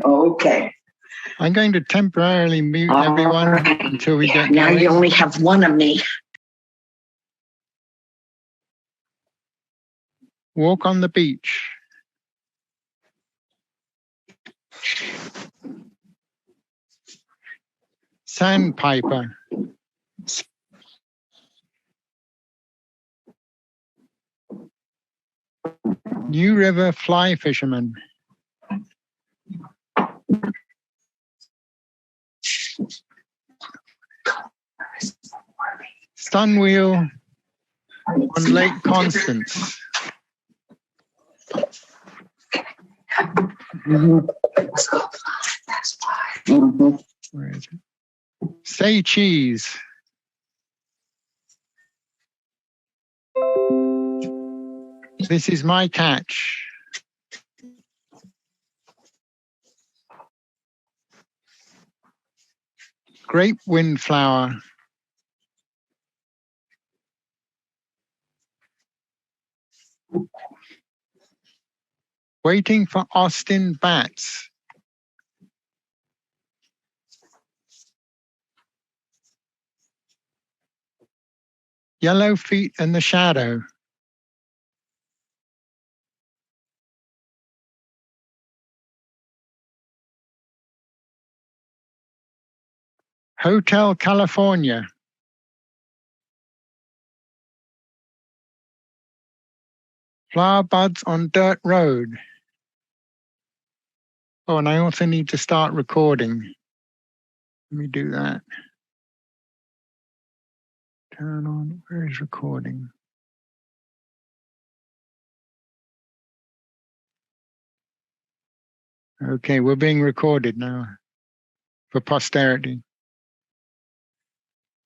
Okay. I'm going to temporarily mute everyone until we get now going. You only have one of me. Walk on the beach. Sandpiper. New River fly fisherman. Sunwheel on Lake Constance. Where is it? Say cheese. This is my catch. Grape windflower. Waiting for Austin bats. Yellow feet in the shadow. Hotel California. Flower buds on dirt road. Oh, and I also need to start recording. Let me do that. Turn on, where is recording? Okay, we're being recorded now for posterity.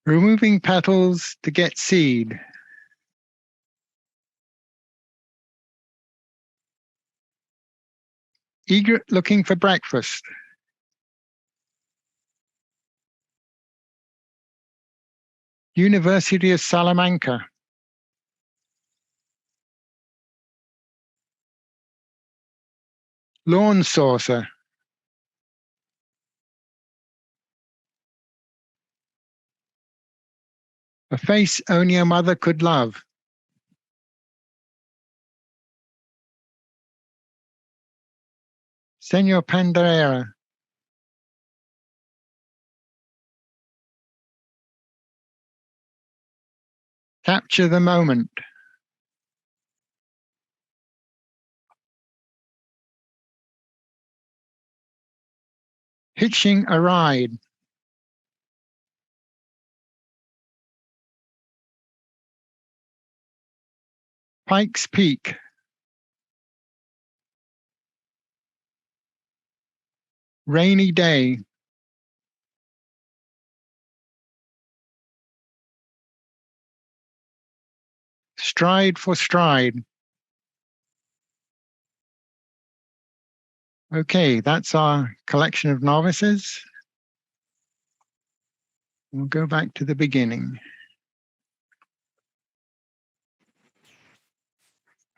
Removing petals to get seed. Eager looking for breakfast. University of Salamanca. Lawn saucer. A face only a mother could love. Senor Panderera. Capture the moment. Hitching a ride. Pikes Peak. Rainy day. Stride for stride. Okay, that's our collection of novices. We'll go back to the beginning.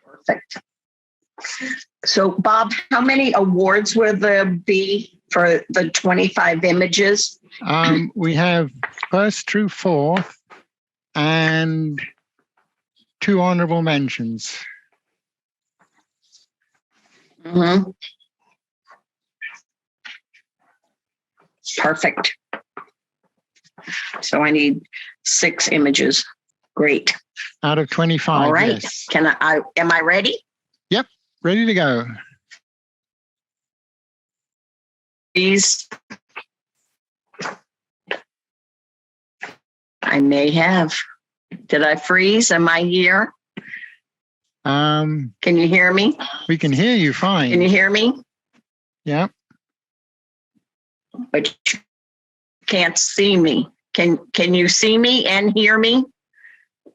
Perfect. So, Bob, how many awards will there be for the 25 images? We have first through fourth and 2 honorable mentions. Mm-hmm. Perfect. So I need 6 images. Great. Out of 25. All right. Yes. Am I ready? Yep. Ready to go. Please. I may have. Did I freeze? Am I here? Can you hear me? We can hear you fine. Can you hear me? Yep. But you can't see me. Can you see me and hear me?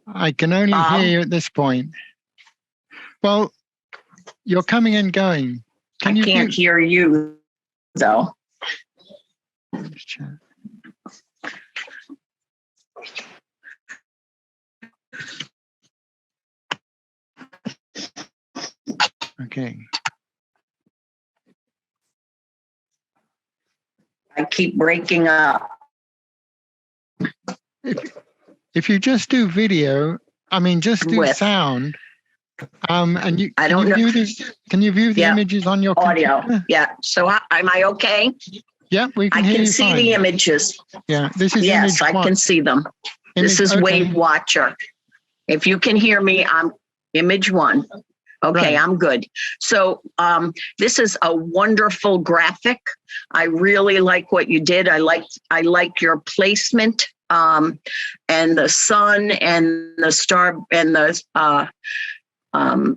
I can only hear you at this point. Well, you're coming and going. I can't hear you, though. Let's check. Okay. I keep breaking up. If you just do video, just do sound, and you I don't know. Can you view the images on your audio? Computer? Yeah. So am I okay? Yeah, we can I hear can you see fine. the images. Yeah, this is Yes, image I one. can see them. This is Wave Watcher. If you can hear me, I'm image one. Okay, Right. I'm good. So this is a wonderful graphic. I really like what you did. I like your placement, and the sun and the star and the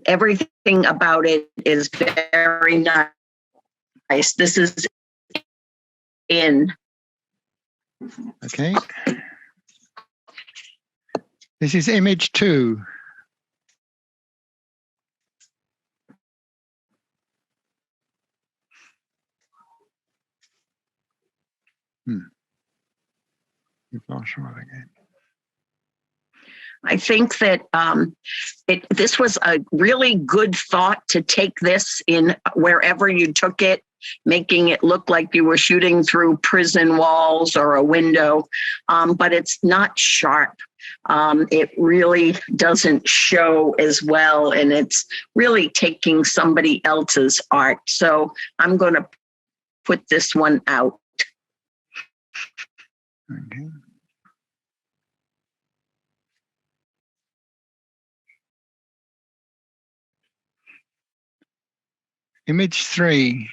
everything about it is very nice. This is in. Okay. This is image 2. Again. I think that this was a really good thought to take this in wherever you took it, making it look like you were shooting through prison walls or a window, but it's not sharp. It really doesn't show as well, and it's really taking somebody else's art. So I'm going to put this one out. Okay. Image 3.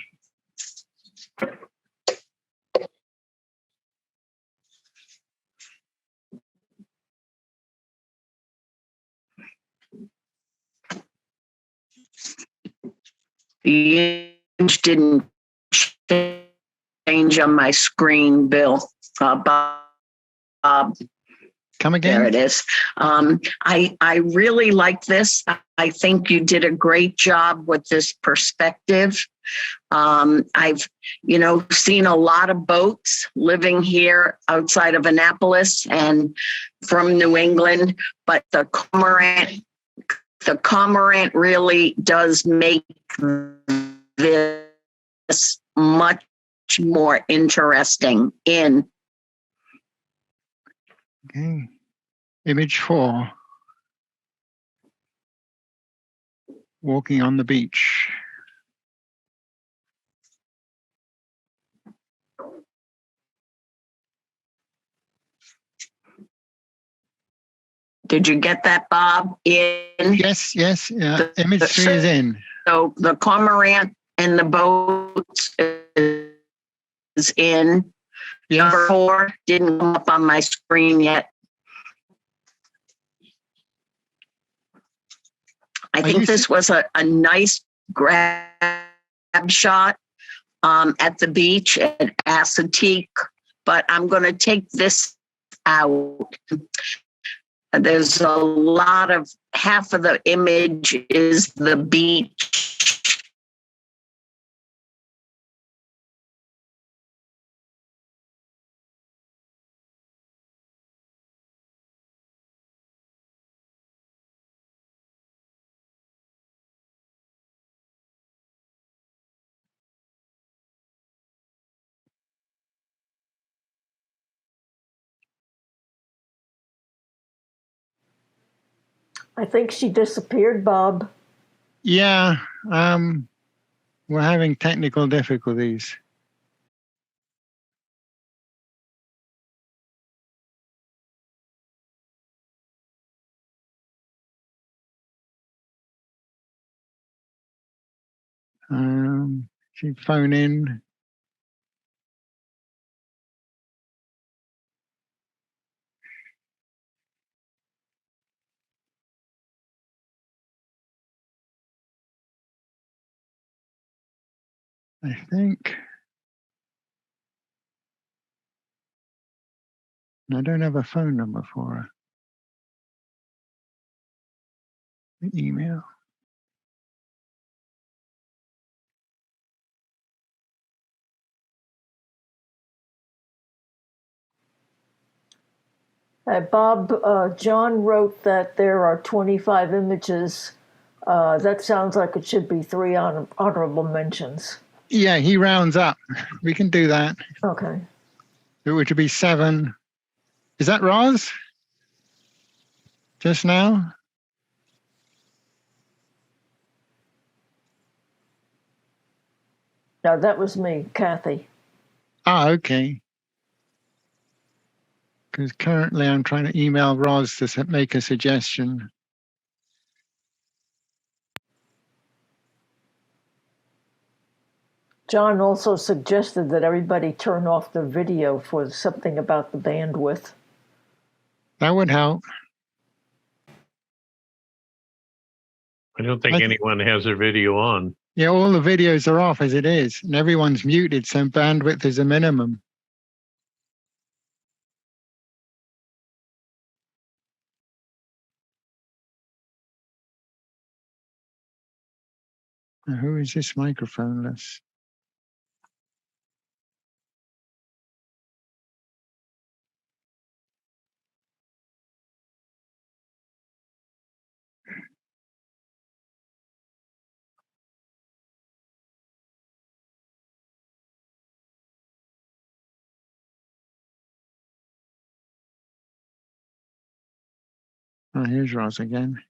The image didn't change on my screen, Bill. Bob. Come again? There it is. I really like this. I think you did a great job with this perspective. I've, seen a lot of boats living here outside of Annapolis and from New England, but the cormorant really does make this much more interesting in. Okay. Image 4. Walking on the beach. Did you get that, Bob? Yes. Yeah. Image 3 is in. So the cormorant and the boats is in. Yes. Number 4 didn't come up on my screen yet. I think this was a nice grab shot at the beach at Assateague, but I'm going to take this out. There's a lot of, half of the image is the beach. I think she disappeared, Bob. Yeah, we're having technical difficulties. She'd phone in. I think. I don't have a phone number for her. Email. Bob, John wrote that there are 25 images. That sounds like it should be 3 honorable mentions. Yeah, he rounds up. We can do that. Okay. It would be 7. Is that Roz? Just now? No, that was me, Kathy. Ah, okay. Because currently I'm trying to email Roz to make a suggestion. John also suggested that everybody turn off the video for something about the bandwidth. That would help. I don't think anyone has their video on. Yeah, all the videos are off as it is, and everyone's muted, so bandwidth is a minimum. Now, who is this microphoneless? Oh, here's Roz again.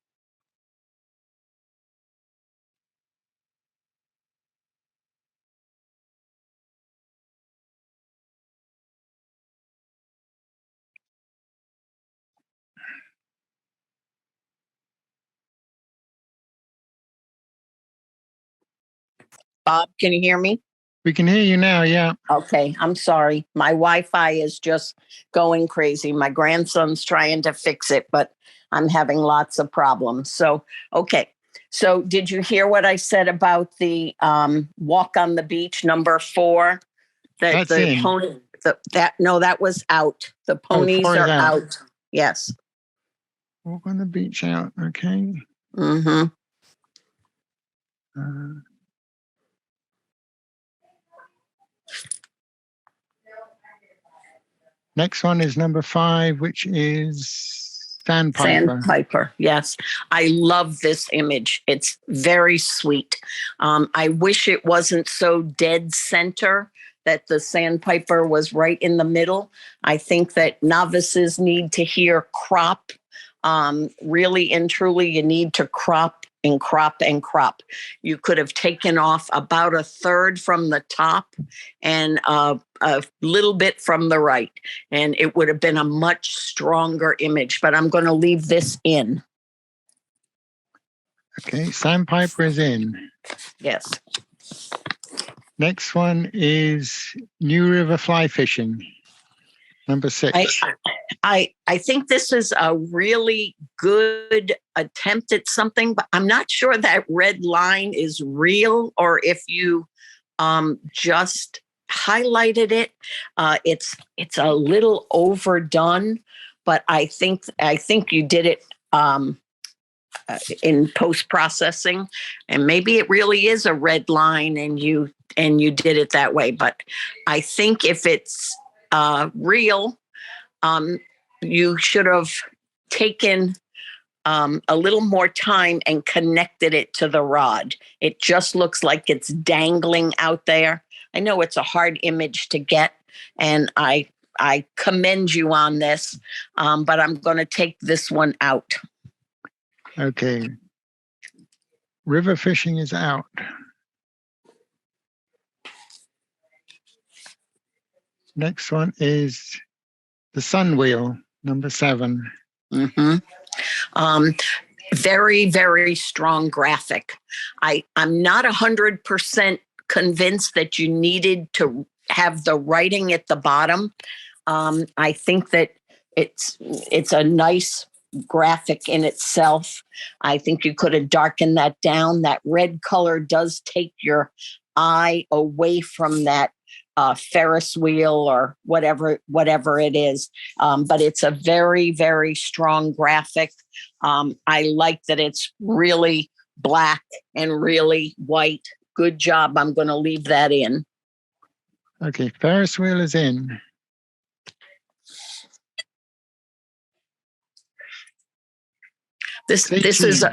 Bob, can you hear me? We can hear you now, yeah. Okay, I'm sorry. My Wi-Fi is just going crazy. My grandson's trying to fix it, but I'm having lots of problems. So, okay. So did you hear what I said about the walk on the beach number 4? That That's the in. pony, that was out. The ponies 4 is are out. out. Yes. Walk on the beach out, okay. Mm-hmm. Next one is number 5, which is Sandpiper. Sandpiper, yes. I love this image. It's very sweet. I wish it wasn't so dead center, that the sandpiper was right in the middle. I think that novices need to hear crop. Really and truly, you need to crop and crop and crop. You could have taken off about 1/3 from the top and a little bit from the right, and it would have been a much stronger image, but I'm going to leave this in. Okay, Sandpiper is in. Yes. Next one is New River Fly Fishing, number 6. I think this is a really good attempt at something, but I'm not sure that red line is real or if you just highlighted it. It's a little overdone, but I think you did it in post processing, and maybe it really is a red line, and you did it that way. But I think if it's real, you should have taken a little more time and connected it to the rod. It just looks like it's dangling out there. I know it's a hard image to get, and I commend you on this, but I'm going to take this one out. Okay. River Fishing is out. Next one is the Sun Wheel, number 7. Mm-hmm. Very, very strong graphic. I'm not 100% convinced that you needed to have the writing at the bottom. I think that it's a nice graphic in itself. I think you could have darkened that down. That red color does take your eye away from that Ferris wheel or whatever it is. But it's a very, very strong graphic. I like that it's really black and really white. Good job. I'm going to leave that in. Okay, Ferris wheel is in. This is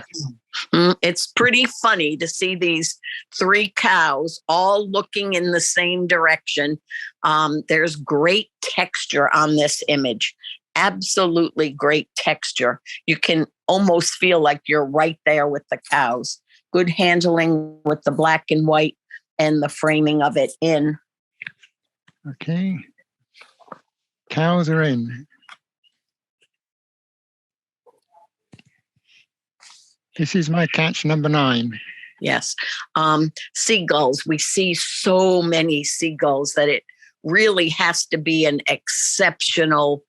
It's pretty funny to see these three cows all looking in the same direction. There's great texture on this image. Absolutely great texture. You can almost feel like you're right there with the cows. Good handling with the black and white and the framing of it in. Okay. Cows are in. This is my catch number 9. Yes. Seagulls. We see so many seagulls that it really has to be an exceptional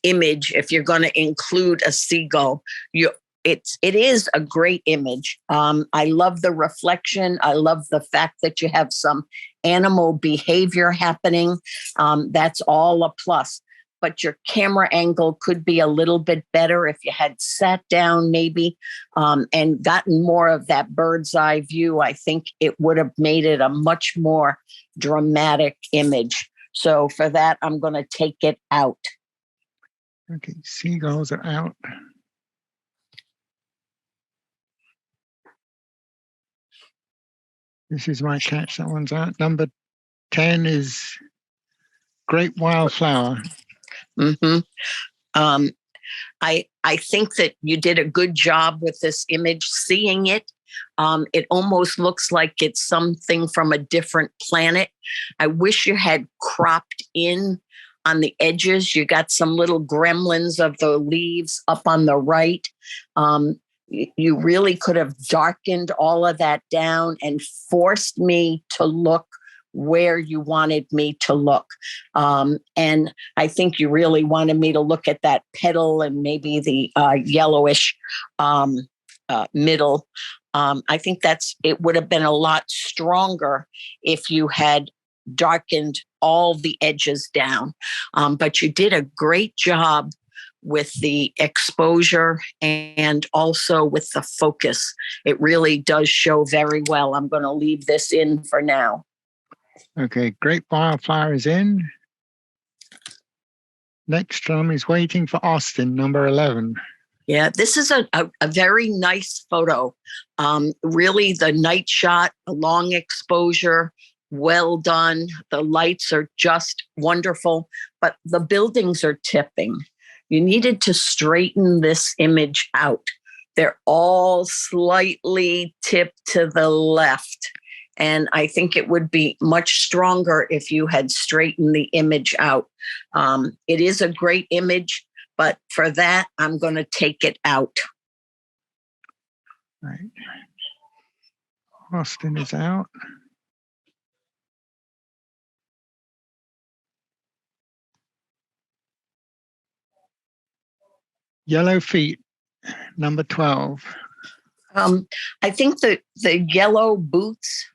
image if you're going to include a seagull. It is a great image. I love the reflection. I love the fact that you have some animal behavior happening. That's all a plus. But your camera angle could be a little bit better if you had sat down maybe and gotten more of that bird's eye view. I think it would have made it a much more dramatic image. So for that, I'm going to take it out. Okay, seagulls are out. This is my catch. That one's out. Number 10 is great wildflower. Mm-hmm. I think that you did a good job with this image. Seeing it, it almost looks like it's something from a different planet. I wish you had cropped in on the edges. You got some little gremlins of the leaves up on the right. You really could have darkened all of that down and forced me to look where you wanted me to look. And I think you really wanted me to look at that petal and maybe the yellowish middle. I think it would have been a lot stronger if you had darkened all the edges down. But you did a great job with the exposure and also with the focus. It really does show very well. I'm going to leave this in for now. Okay, great wildflower is in. Next drum is waiting for Austin, number 11. Yeah, this is a very nice photo. Really, the night shot, a long exposure, well done. The lights are just wonderful, but the buildings are tipping. You needed to straighten this image out. They're all slightly tipped to the left. And I think it would be much stronger if you had straightened the image out. It is a great image, but for that, I'm going to take it out. Right. Austin is out. Yellow feet, number 12. I think that the yellow boots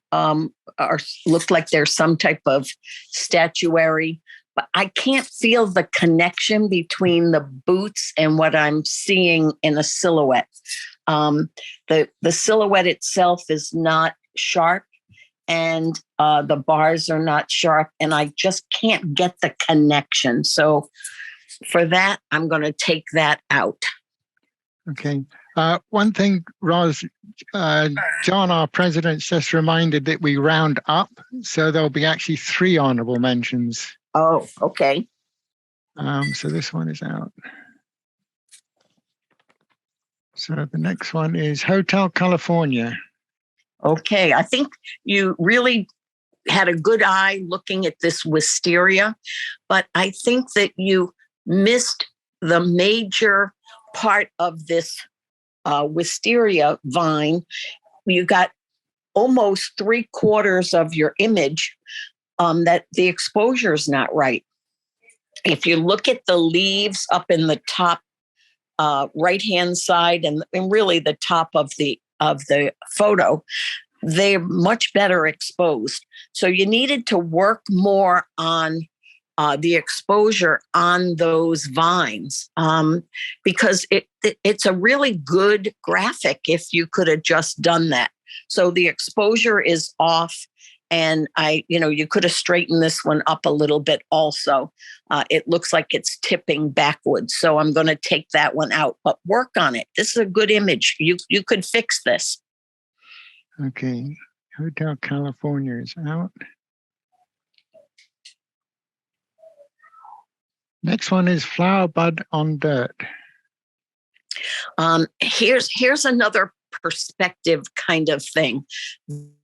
look like they're some type of statuary, but I can't feel the connection between the boots and what I'm seeing in a silhouette. The silhouette itself is not sharp, and the bars are not sharp, and I just can't get the connection. So for that, I'm going to take that out. Okay. One thing, Roz, John, our president, just reminded that we round up, so there'll be actually 3 honorable mentions. Oh, okay. So this one is out. So the next one is Hotel California. Okay, I think you really had a good eye looking at this wisteria, but I think that you missed the major part of this wisteria vine. You got almost 3/4 of your image that the exposure is not right. If you look at the leaves up in the top right-hand side and really the top of the photo, they're much better exposed. So you needed to work more on the exposure on those vines because it's a really good graphic if you could have just done that. So the exposure is off And you could have straightened this one up a little bit also. It looks like it's tipping backwards. So I'm going to take that one out, but work on it. This is a good image. You could fix this. Okay. Hotel California is out. Next one is flower bud on dirt. Here's another perspective kind of thing.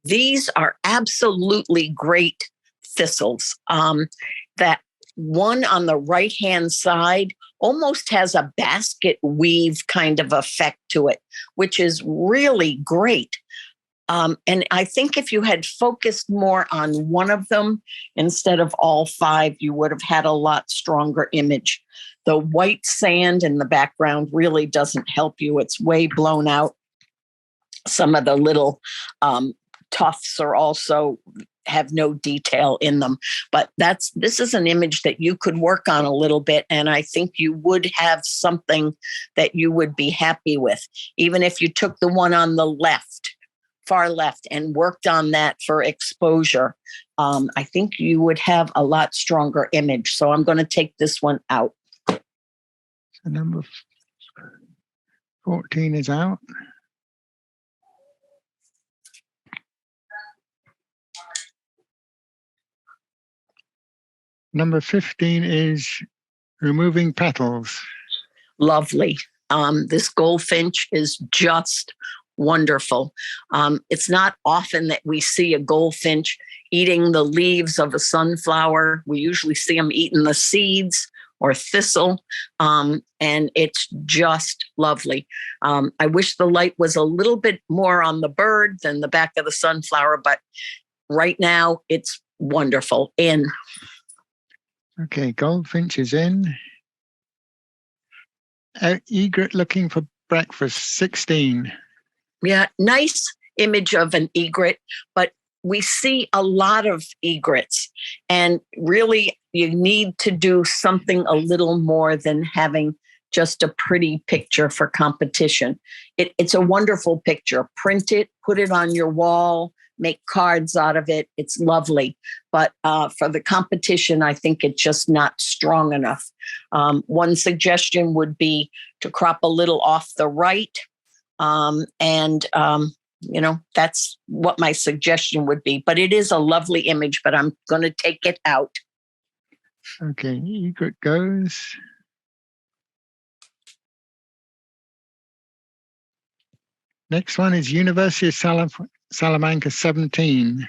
These are absolutely great thistles. That one on the right-hand side almost has a basket weave kind of effect to it, which is really great. And I think if you had focused more on one of them instead of all five, you would have had a lot stronger image. The white sand in the background really doesn't help you. It's way blown out. Some of the little tufts are also have no detail in them. But this is an image that you could work on a little bit. And I think you would have something that you would be happy with, even if you took the one on the left, far left, and worked on that for exposure. I think you would have a lot stronger image. So I'm going to take this one out. So number 14 is out. Number 15 is removing petals. Lovely. This goldfinch is just wonderful. It's not often that we see a goldfinch eating the leaves of a sunflower. We usually see them eating the seeds or thistle, and it's just lovely. I wish the light was a little bit more on the bird than the back of the sunflower, but right now it's wonderful. Okay, goldfinch is in. Egret looking for breakfast, 16. Yeah, nice image of an egret, but we see a lot of egrets, and really you need to do something a little more than having just a pretty picture for competition. It's a wonderful picture. Print it, put it on your wall, make cards out of it. It's lovely. But for the competition, I think it's just not strong enough. One suggestion would be to crop a little off the right. That's what my suggestion would be. But it is a lovely image, but I'm going to take it out. Okay, egret goes. Next one is University of Salamanca, 17.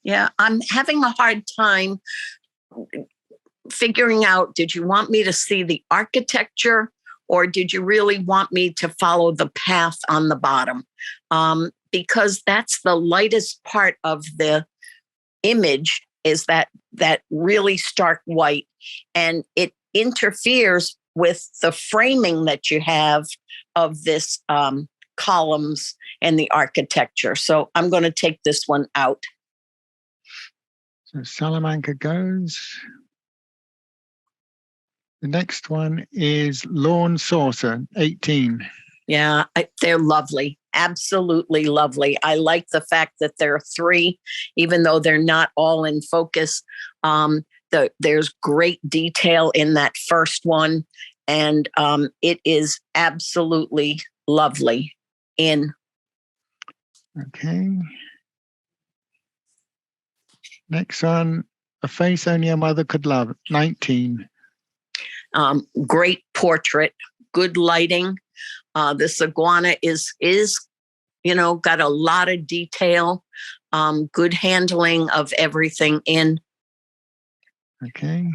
Yeah, I'm having a hard time figuring out, did you want me to see the architecture or did you really want me to follow the path on the bottom? Because that's the lightest part of the image, is that really stark white, and it interferes with the framing that you have of this columns and the architecture. So I'm going to take this one out. So Salamanca goes. The next one is Lawn Saucer, 18. Yeah, they're lovely. Absolutely lovely. I like the fact that there are three, even though they're not all in focus. There's great detail in that first one, and it is absolutely lovely. Okay. Next one, A Face Only a Mother Could Love, 19. Great portrait, good lighting. This iguana is got a lot of detail, good handling of everything in. Okay.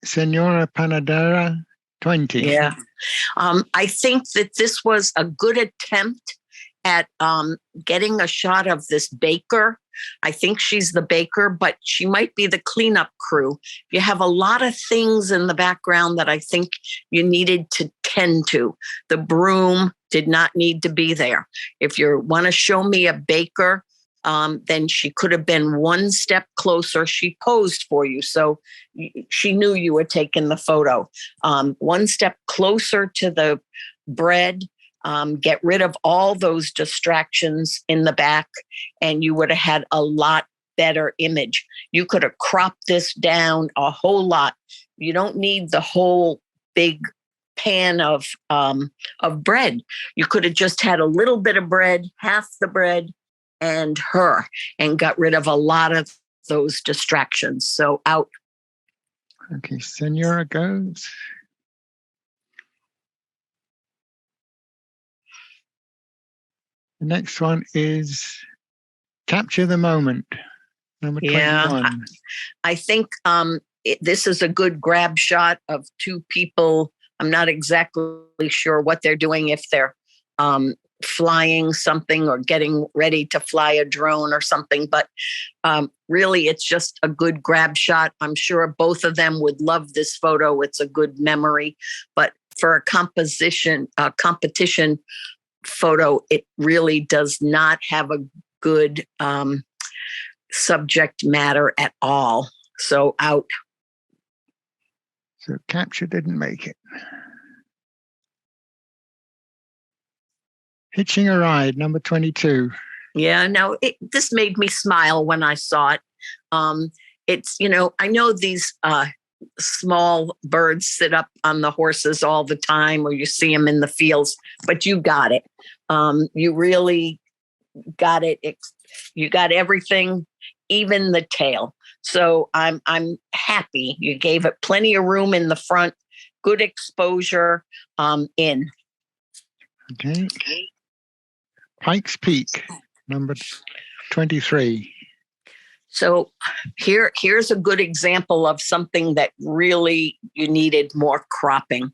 Senora Panadera, 20. Yeah. I think that this was a good attempt at getting a shot of this baker. I think she's the baker, but she might be the cleanup crew. You have a lot of things in the background that I think you needed to tend to. The broom did not need to be there. If you want to show me a baker, then she could have been one step closer. She posed for you, so she knew you were taking the photo. One step closer to the bread, get rid of all those distractions in the back, and you would have had a lot better image. You could have cropped this down a whole lot. You don't need the whole big pan of bread. You could have just had a little bit of bread, half the bread, and her, and got rid of a lot of those distractions. So out. Okay, Senora goes. The next one is Capture the Moment, number 21. I think this is a good grab shot of two people. I'm not exactly sure what they're doing, if they're flying something or getting ready to fly a drone or something, but really it's just a good grab shot. I'm sure both of them would love this photo. It's a good memory, but for a competition photo, it really does not have a good subject matter at all. So out. So capture didn't make it. Hitching a Ride, number 22. Yeah, no, this made me smile when I saw it. It's, I know these small birds sit up on the horses all the time, or you see them in the fields, but you got it. You really got it. You got everything, even the tail. So I'm happy. You gave it plenty of room in the front, good exposure in. Okay. Pikes Peak, number 23. So here's a good example of something that really you needed more cropping.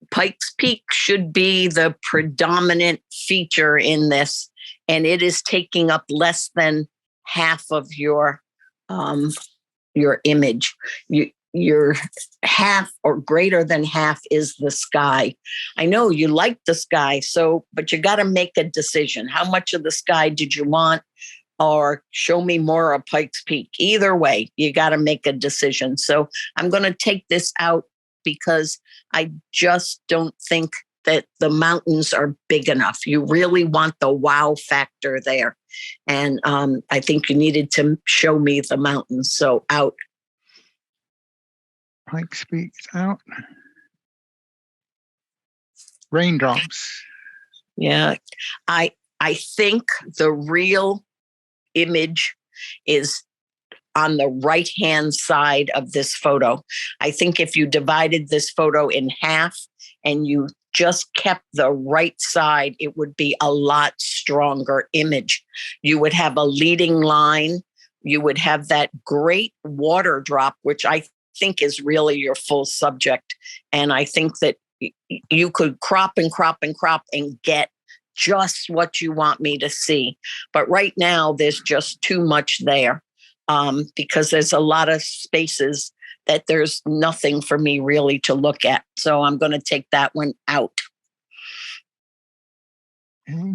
Pikes Peak should be the predominant feature in this, and it is taking up less than half of your image. Your half or greater than half is the sky. I know you like the sky, but you got to make a decision. How much of the sky did you want? Or show me more of Pikes Peak. Either way, you got to make a decision. So I'm going to take this out because I just don't think that the mountains are big enough. You really want the wow factor there. And I think you needed to show me the mountains. So out. Pikes Peak out. Raindrops. Yeah, I think the real image is on the right-hand side of this photo. I think if you divided this photo in half and you just kept the right side, it would be a lot stronger image. You would have a leading line. You would have that great water drop, which I think is really your full subject. And I think that you could crop and crop and crop and get just what you want me to see. But right now, there's just too much there because there's a lot of spaces that there's nothing for me really to look at. So I'm going to take that one out. Okay.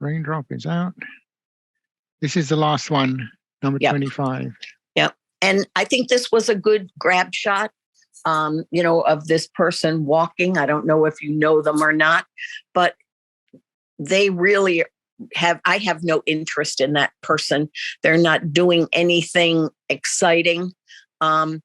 Raindrop is out. This is the last one, number 25. Yep. And I think this was a good grab shot, of this person walking. I don't know if you know them or not, but they really I have no interest in that person. They're not doing anything exciting. And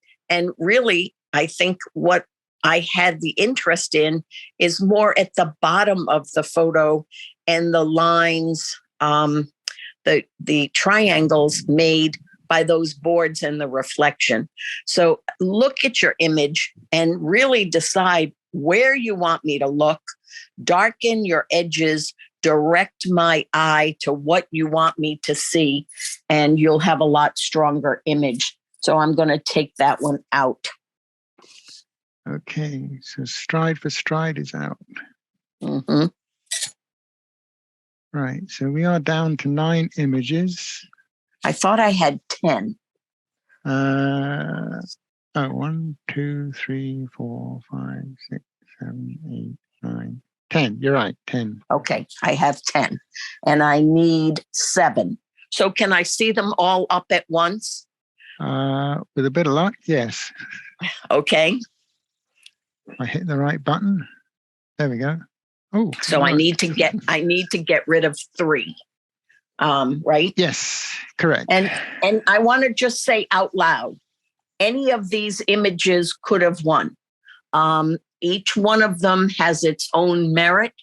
really, I think what I had the interest in is more at the bottom of the photo and the lines, the triangles made by those boards and the reflection. So look at your image and really decide where you want me to look, darken your edges, direct my eye to what you want me to see, and you'll have a lot stronger image. So I'm going to take that one out. Okay, so Stride for Stride is out. Mm-hmm. Right, so we are down to 9 images. I thought I had 10. 1, 2, 3, 4, 5, 6, 7, 8, 9, 10. You're right, 10. Okay, I have 10, and I need 7. So can I see them all up at once? With a bit of luck, yes. Okay. I hit the right button. There we go. Oh, So I right. need to get rid of 3. Right? Yes, correct. And I want to just say out loud, any of these images could have won. Each one of them has its own merit,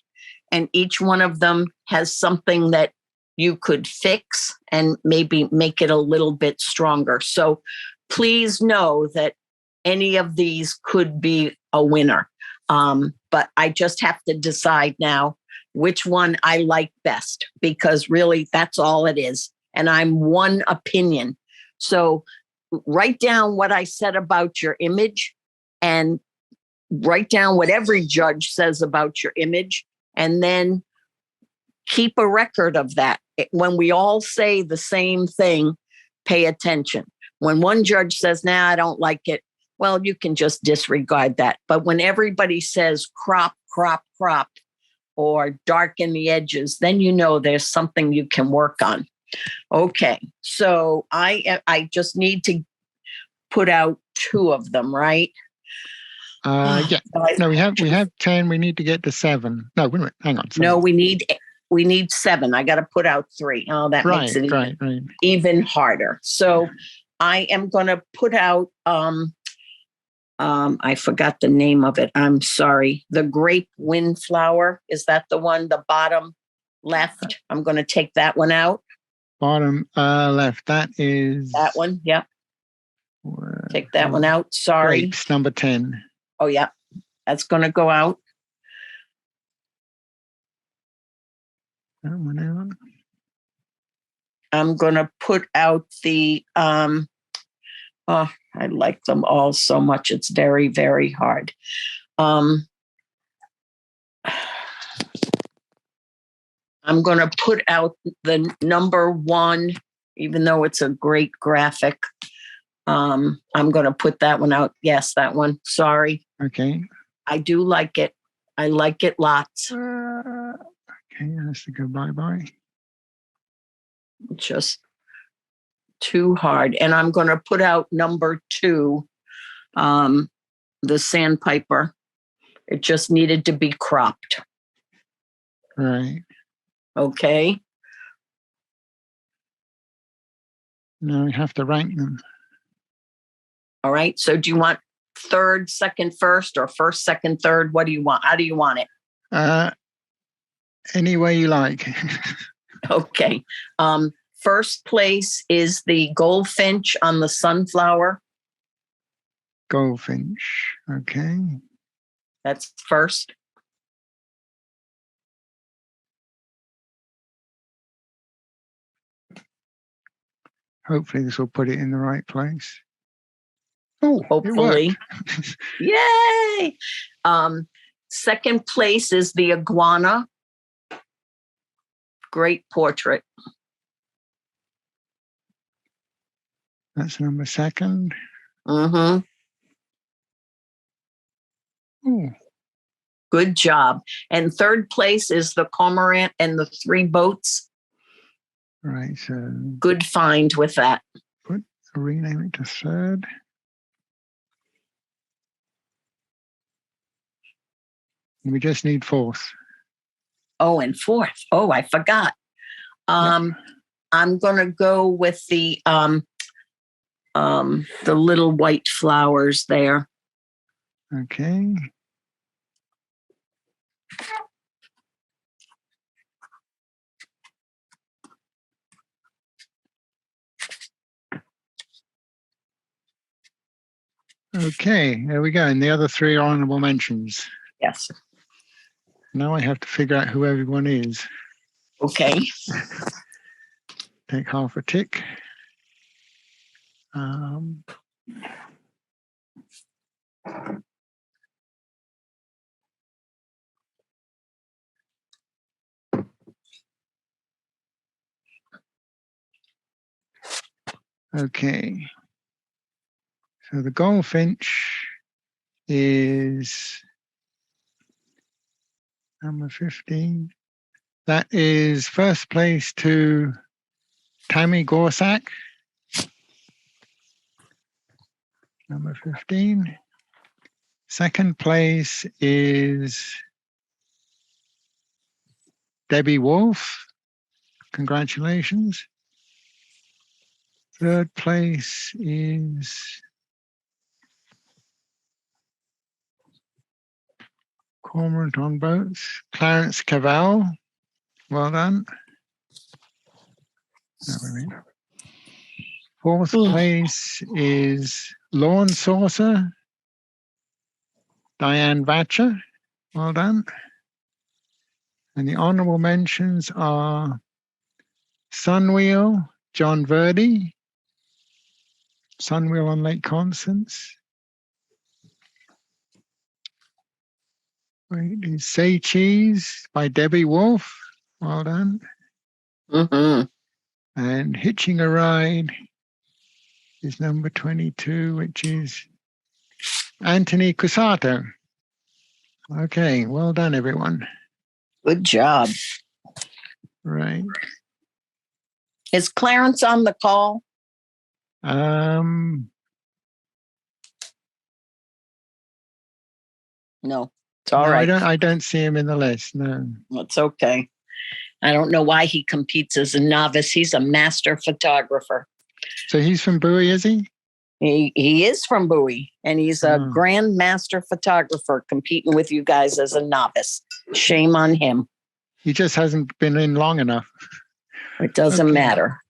and each one of them has something that you could fix and maybe make it a little bit stronger. So please know that any of these could be a winner. But I just have to decide now which one I like best, because really that's all it is. And I'm one opinion. So write down what I said about your image, and write down what every judge says about your image, and then keep a record of that. When we all say the same thing, pay attention. When one judge says, nah, I don't like it, well, you can just disregard that. But when everybody says crop, crop, crop, or darken the edges, then you know there's something you can work on. Okay, so I just need to put out 2 of them, right? Yeah. No, we have 10. We need to get to 7. No, wait a minute. Hang on. 7. No, we need 7. I got to put out 3. Oh, that makes it even harder. So I am going to put out, I forgot the name of it. I'm sorry. The grape windflower. Is that the one, the bottom left? I'm going to take that one out. Bottom left. That is that one. Yep. Take that one out. Sorry. Grapes, number 10. Oh, yeah. That's going to go out. That one out. I'm going to put out the, I like them all so much. It's very, very hard. I'm going to put out the number 1, even though it's a great graphic. I'm going to put that one out. Yes, that one. Sorry. Okay. I do like it. I like it lots. Okay, has to go bye-bye. Just too hard. And I'm going to put out number 2, the sandpiper. It just needed to be cropped. Right. Okay. Now we have to rank them. All right. So do you want 3rd, 2nd, 1st, or 1st, 2nd, 3rd? What do you want? How do you want it? Any way you like. Okay. First place is the goldfinch on the sunflower. Goldfinch. Okay. That's first. Hopefully this will put it in the right place. Oh, hopefully. Yay! Second place is the iguana. Great portrait. That's number 2. Mm-hmm. Oh. Good job. And 3rd place is the cormorant and the 3 boats. Right. So good find with that. Rename it to 3rd. We just need 4th. Oh, and 4th. Oh, I forgot. Yep. I'm gonna go with the little white flowers there. Okay. Okay, there we go. And the other 3 are honorable mentions. Yes. Now I have to figure out who everyone is. Okay. Take half a tick. Okay. So the goldfinch is number 15. That is first place to Tammy Gorsak, number 15. Second place is Debbie Wolf. Congratulations. Third place is Cormorant on boats. Clarence Cavell. Well done. No, wait a minute. Fourth place is Lawn Saucer. Diane Vatcher. Well done. And the honorable mentions are Sunwheel, John Verdi. Sunwheel on Lake Constance. Wait, is Say Cheese by Debbie Wolf. Well done. Mm-hmm. And Hitching a Ride is number 22, which is Anthony Cusato. Okay, well done, everyone. Good job. Right. Is Clarence on the call? Um, No. It's all no, right. I don't see him in the list. No. It's okay. I don't know why he competes as a novice. He's a master photographer. So he's from Bowie, is he? He is from Bowie, and he's a Oh. grand master photographer competing with you guys as a novice. Shame on him. He just hasn't been in long enough. It doesn't Okay. matter.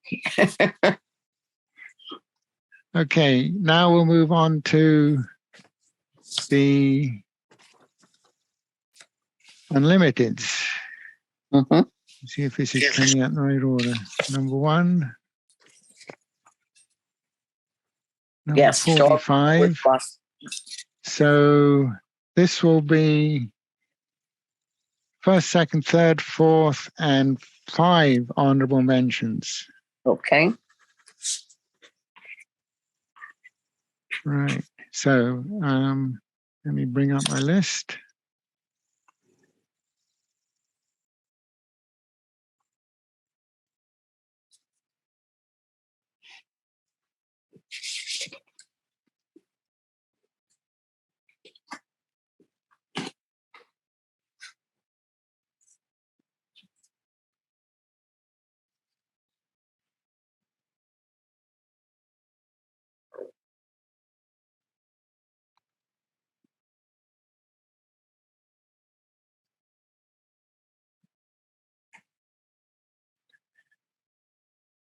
Okay, now we'll move on to the Unlimiteds. Mm-hmm. See if this is coming out in the right order. Number 1. Number Yes. 45. So this will be first, second, third, fourth, and 5 honorable mentions. Okay. Right. So let me bring up my list.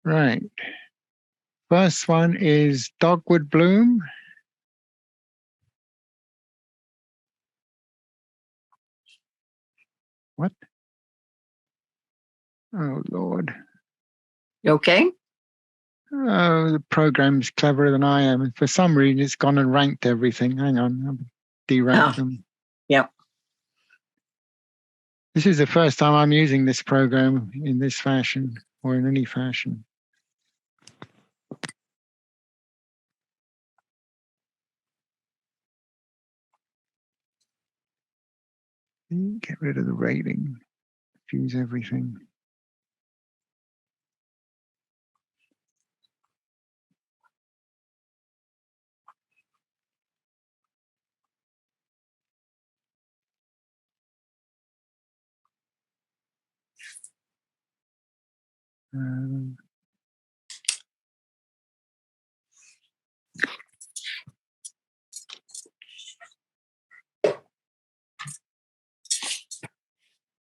Right. First one is Dogwood Bloom. What? Oh, Lord. You okay? Oh, the program's cleverer than I am. For some reason, it's gone and ranked everything. Hang on, I'll derank them. Yep. This is the first time I'm using this program in this fashion or in any fashion. Get rid of the rating, fuse everything. Um,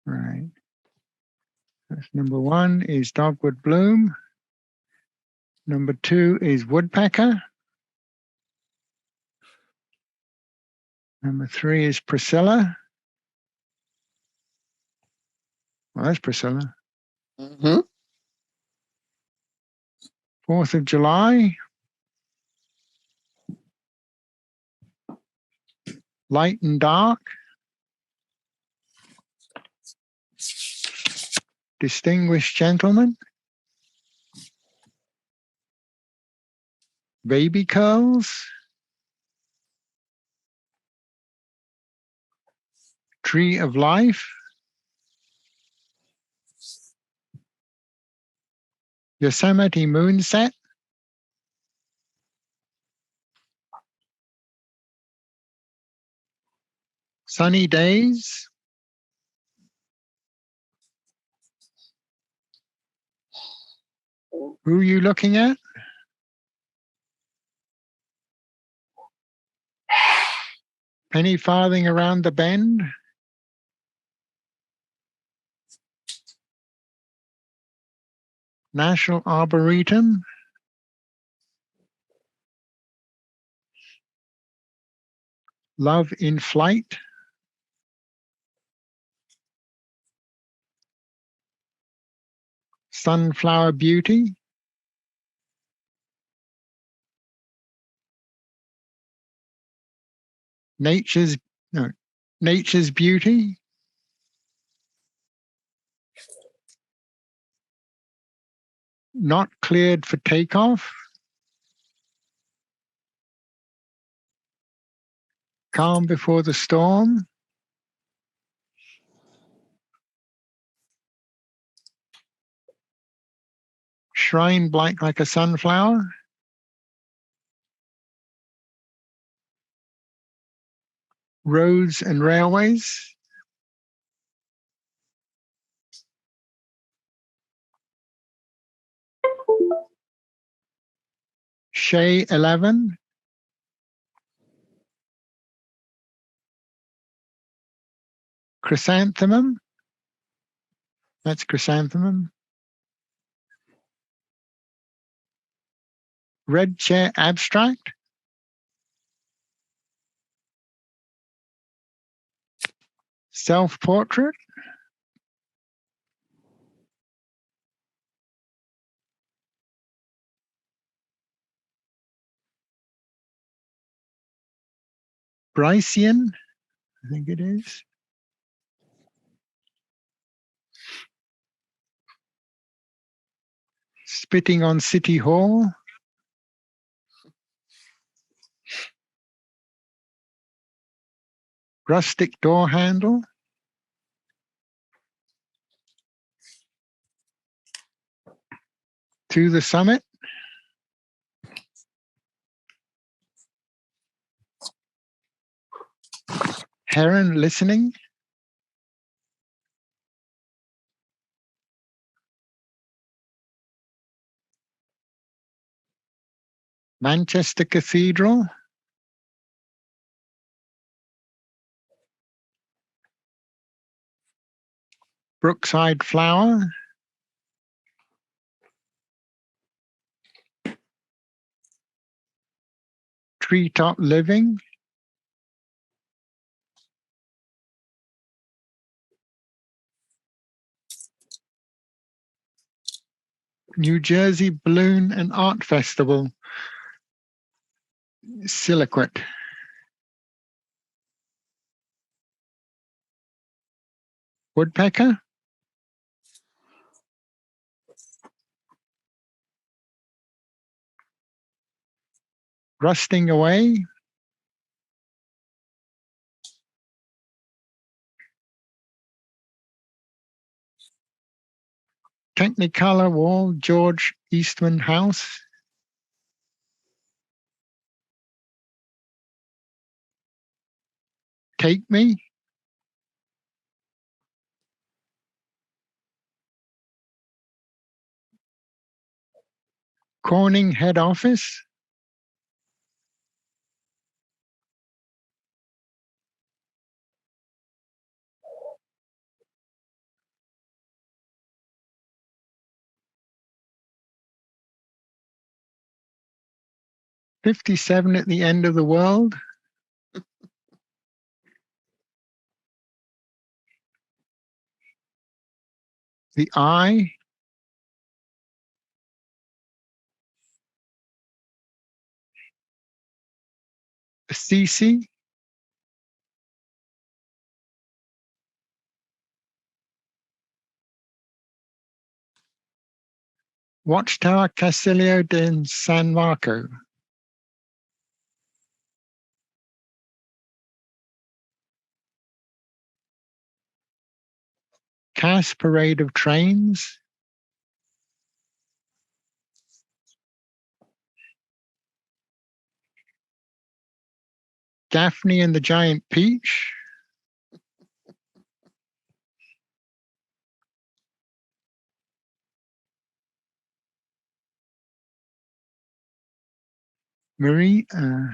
right. That's number 1 is Dogwood Bloom. Number 2 is Woodpecker. Number 3 is Priscilla. Well, that's Priscilla. Mm-hmm. 4th of July. Light and Dark. Distinguished Gentleman. Baby Curls. Tree of Life. Yosemite Moonset. Sunny Days. Who are you looking at? Penny farthing around the bend. National Arboretum. Love in Flight. Sunflower Beauty. Nature's Beauty. Not Cleared for Takeoff. Calm Before the Storm. Shrine Black Like a Sunflower. Roads and Railways. Shea 11. Chrysanthemum. That's chrysanthemum. Red Chair Abstract. Self-portrait. Brycean, I think it is. Spitting on City Hall. Rustic Door Handle. To the Summit. Heron Listening. Manchester Cathedral. Brookside Flower. Treetop Living. New Jersey Balloon and Art Festival. Silhouette. Woodpecker. Rusting Away. Technicolor Wall, George Eastman House. Take Me. Corning Head Office. "57 at the End of the World." The Eye. ACC. Watchtower Casilio de San Marco. Cass Parade of Trains. Daphne and the Giant Peach. Marie, so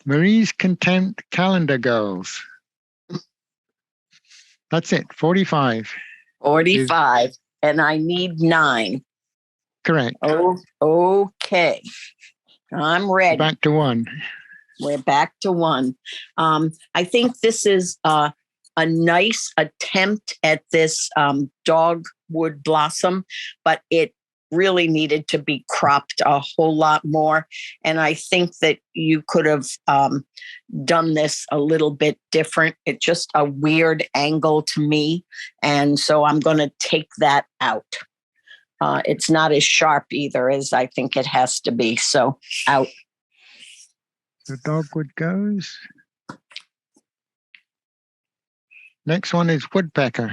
Marie's content calendar goals. That's it, 45. 45, and I need 9. Correct. Oh, okay. I'm ready. Back to 1. We're back to 1. I think this is a nice attempt at this dogwood blossom, but it really needed to be cropped a whole lot more. And I think that you could have done this a little bit different. It's just a weird angle to me. And so I'm going to take that out. It's not as sharp either as I think it has to be. So out. The dogwood goes. Next one is woodpecker.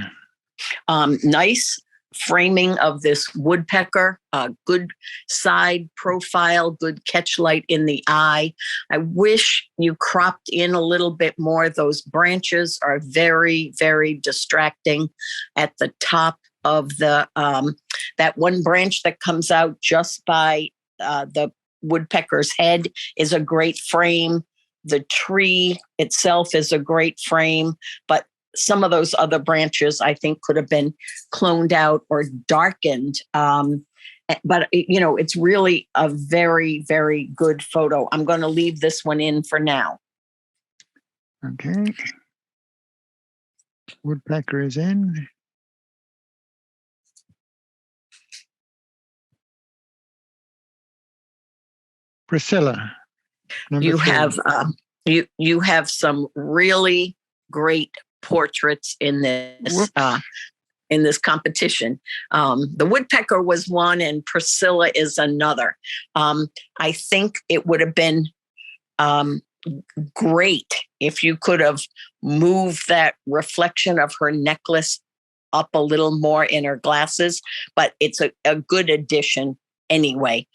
Nice framing of this woodpecker, good side profile, good catch light in the eye. I wish you cropped in a little bit more. Those branches are very, very distracting at the top of the that one branch that comes out just by the woodpecker's head is a great frame. The tree itself is a great frame, but some of those other branches I think could have been cloned out or darkened. But it's really a very, very good photo. I'm going to leave this one in for now. Okay. Woodpecker is in. Priscilla. You 3. have you have some really great portraits in this competition. The woodpecker was one, and Priscilla is another. I think it would have been great if you could have moved that reflection of her necklace up a little more in her glasses, but it's a good addition anyway.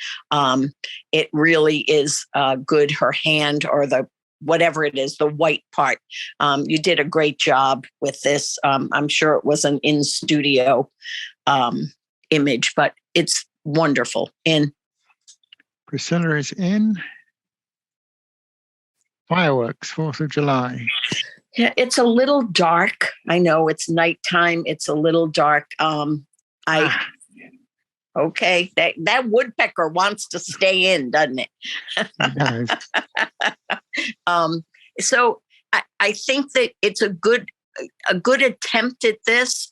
It really is good. Her hand, or the whatever it is, the white part. You did a great job with this. I'm sure it was an in-studio image, but it's wonderful. Priscilla is in. Fireworks, 4th of July. Yeah, it's a little dark. I know it's nighttime. It's a little dark. Okay, that woodpecker wants to stay in, doesn't it? It does. So I think that it's a good attempt at this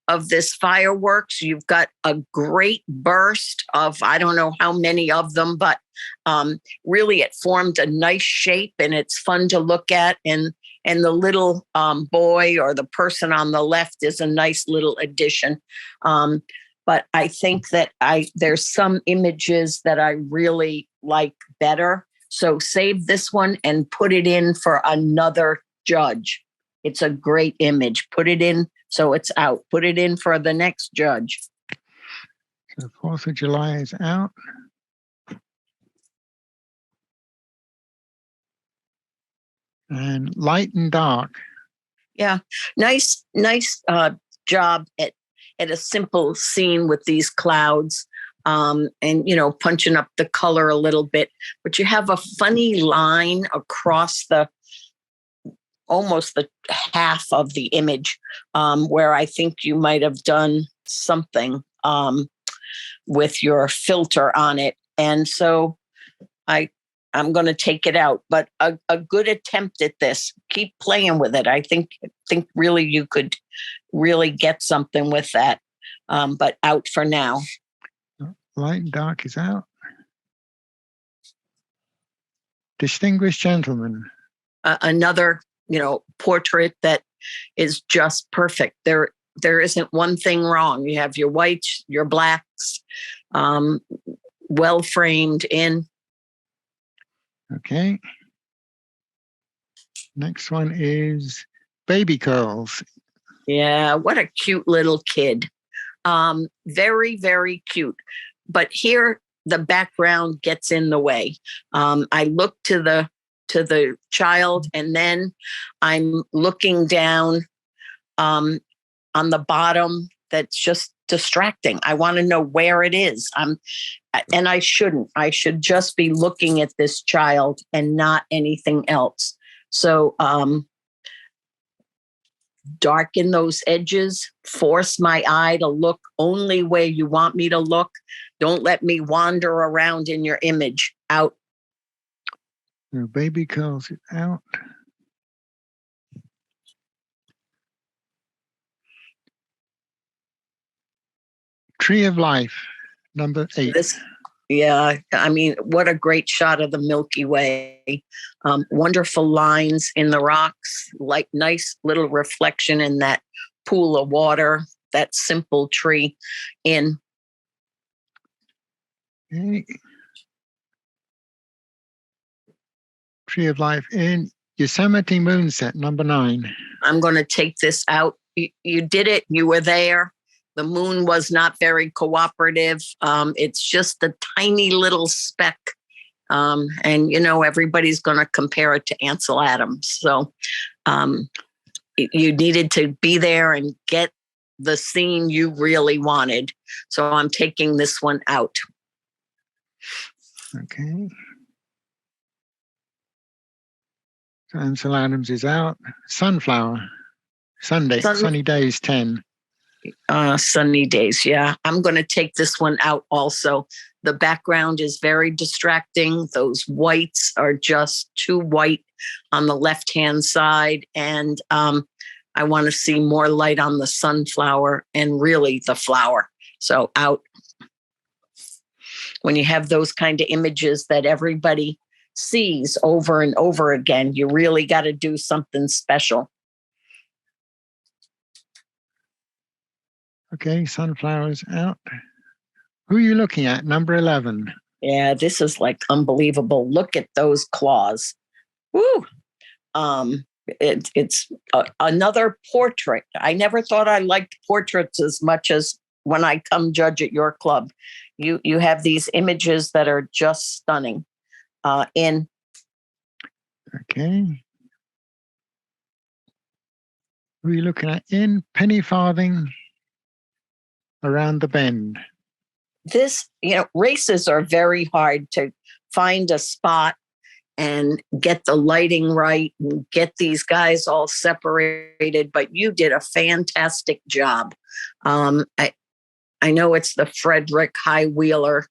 of this fireworks. You've got a great burst of, I don't know how many of them, but really it formed a nice shape, and it's fun to look at. And the little boy or the person on the left is a nice little addition. But I think that there's some images that I really like better. So save this one and put it in for another judge. It's a great image. Put it in so it's out. Put it in for the next judge. So 4th of July is out. And light and dark. Yeah, nice job at a simple scene with these clouds, and punching up the color a little bit. But you have a funny line across almost the half of the image, where I think you might have done something with your filter on it, and so I'm going to take it out, but a good attempt at this. Keep playing with it. I think really you could really get something with that, but out for now. Light and dark is out. Distinguished gentleman. Another, portrait that is just perfect. There isn't one thing wrong. You have your whites, your blacks, well framed in. Okay. Next one is baby curls. Yeah, what a cute little kid. Very, very cute. But here the background gets in the way. I look to the child, and then I'm looking down on the bottom that's just distracting. I want to know where it is. And I shouldn't. I should just be looking at this child and not anything else. So darken those edges, force my eye to look only where you want me to look. Don't let me wander around in your image. Out. Your baby curls it out. Tree of Life, number 8. Yeah, I mean, what a great shot of the Milky Way. Wonderful lines in the rocks, like nice little reflection in that pool of water, that simple tree in. Okay. Tree of Life in Yosemite Moonset, number 9. I'm going to take this out. You did it. You were there. The moon was not very cooperative. It's just a tiny little speck. And, everybody's going to compare it to Ansel Adams. So you needed to be there and get the scene you really wanted. So I'm taking this one out. Okay. So Ansel Adams is out. Sunflower, Sunny Days 10. Sunny Days. Yeah, I'm going to take this one out also. The background is very distracting. Those whites are just too white on the left-hand side. And I want to see more light on the sunflower and really the flower. So out. When you have those kind of images that everybody sees over and over again, you really got to do something special. Okay, sunflowers out. Who are you looking at? Number 11. Yeah, this is like unbelievable. Look at those claws. Woo! It's another portrait. I never thought I liked portraits as much as when I come judge at your club. You have these images that are just stunning. In. Okay. Who are you looking at? In Penny Farthing. Around the Bend. This, races are very hard to find a spot and get the lighting right and get these guys all separated, but you did a fantastic job. I know it's the Frederick High Wheeler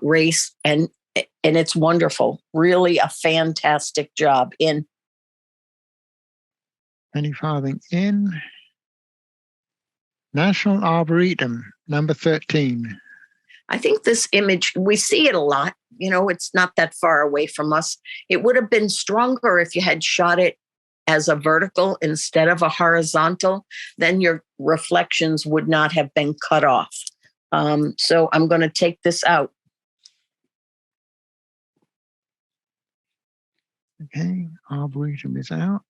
race, and it's wonderful. Really a fantastic job. In Penny Farthing in National Arboretum, number 13. I think this image, we see it a lot. It's not that far away from us. It would have been stronger if you had shot it as a vertical instead of a horizontal. Then your reflections would not have been cut off. So I'm going to take this out. Okay, Arboretum is out.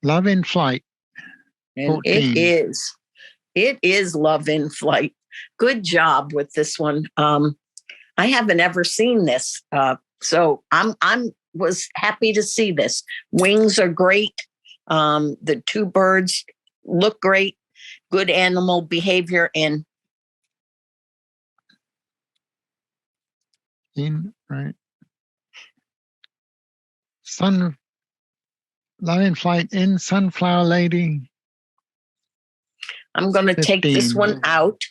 Love in Flight. And 14. it is Love in Flight. Good job with this one. I haven't ever seen this. So I'm was happy to see this. Wings are great. The two birds look great. Good animal behavior in Right. Love in Flight in Sunflower Lady. I'm going to take this 15. one out.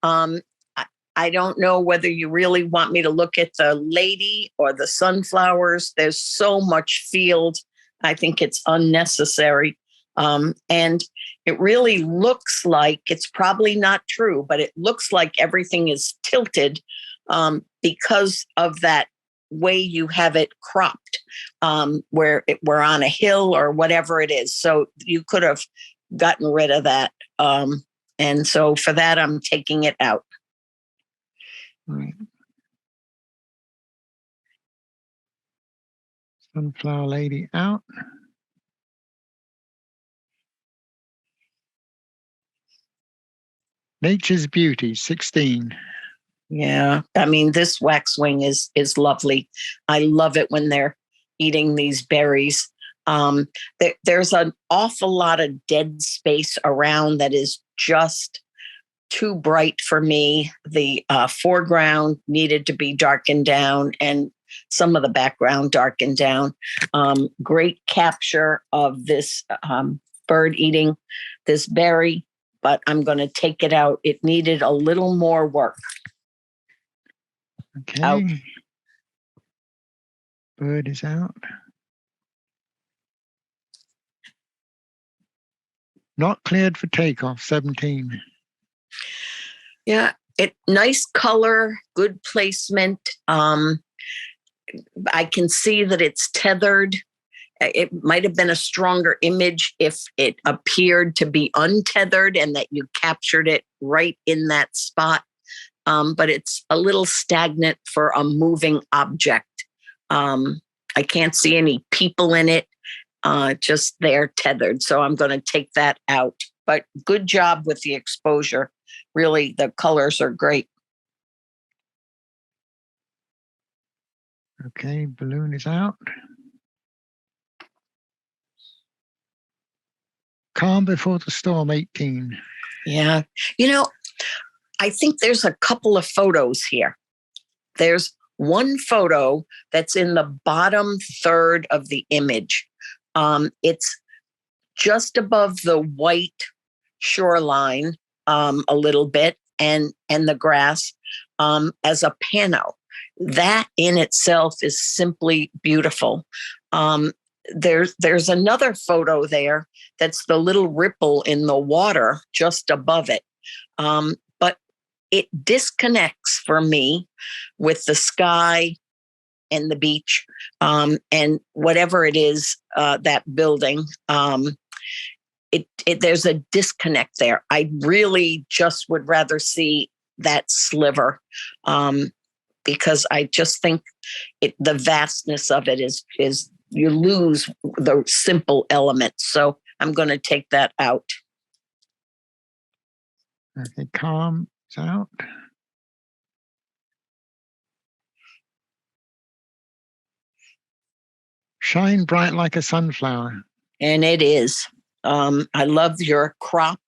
I don't know whether you really want me to look at the lady or the sunflowers. There's so much field. I think it's unnecessary. And it really looks like, it's probably not true, but it looks like everything is tilted because of that way you have it cropped, where we're on a hill or whatever it is. So you could have gotten rid of that. And so for that, I'm taking it out. Right. Sunflower Lady out. Nature's Beauty, 16. Yeah, I mean, this waxwing is lovely. I love it when they're eating these berries. There's an awful lot of dead space around that is just too bright for me. The foreground needed to be darkened down and some of the background darkened down. Great capture of this bird eating this berry, but I'm going to take it out. It needed a little more work. Okay. Out. Bird is out. Not cleared for takeoff, 17. Yeah, nice color, good placement. I can see that it's tethered. It might have been a stronger image if it appeared to be untethered and that you captured it right in that spot. But it's a little stagnant for a moving object. I can't see any people in it, just they're tethered. So I'm going to take that out. But good job with the exposure. Really, the colors are great. Okay, balloon is out. Calm before the storm, 18. Yeah. I think there's a couple of photos here. There's one photo that's in the bottom third of the image. It's just above the white shoreline a little bit and the grass as a pano. That in itself is simply beautiful. There's another photo there that's the little ripple in the water just above it. But it disconnects for me with the sky and the beach and whatever it is, that building. There's a disconnect there. I really just would rather see that sliver because I just think the vastness of it is you lose the simple elements. So I'm going to take that out. Okay, calm is out. Shine bright like a sunflower. And it is. I love your crop.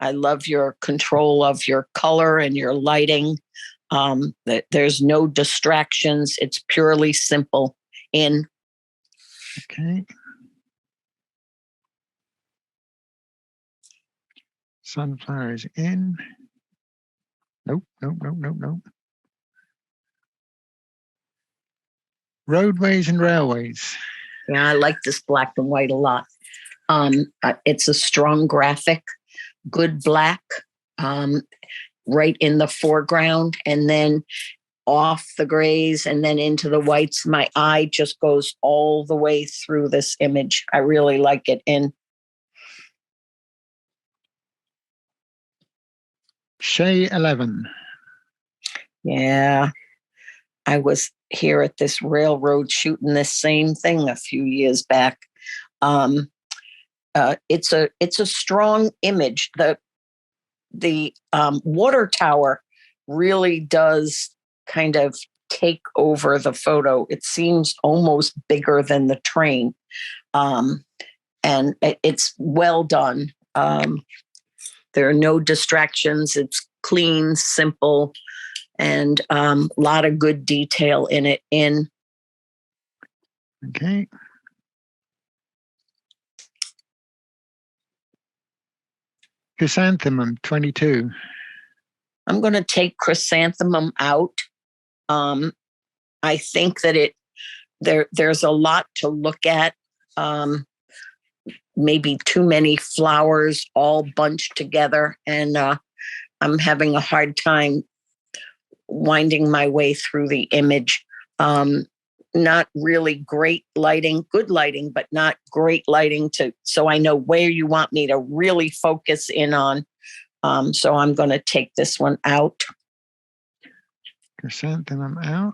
I love your control of your color and your lighting. There's no distractions. It's purely simple in. Okay. Sunflower is in. Nope. Roadways and railways. Yeah, I like this black and white a lot. It's a strong graphic, good black, right in the foreground, and then off the grays and then into the whites. My eye just goes all the way through this image. I really like it. And Shea 11. yeah, I was here at this railroad shooting this same thing a few years back. It's a strong image. The water tower really does kind of take over the photo. It seems almost bigger than the train, and it's well done. There are no distractions. It's clean, simple, and a lot of good detail in it. Okay. Chrysanthemum 22. I'm going to take chrysanthemum out. I think that there's a lot to look at. Maybe too many flowers all bunched together, and I'm having a hard time winding my way through the image. Not really great lighting, good lighting, but not great lighting so I know where you want me to really focus in on. So I'm going to take this one out. Chrysanthemum out.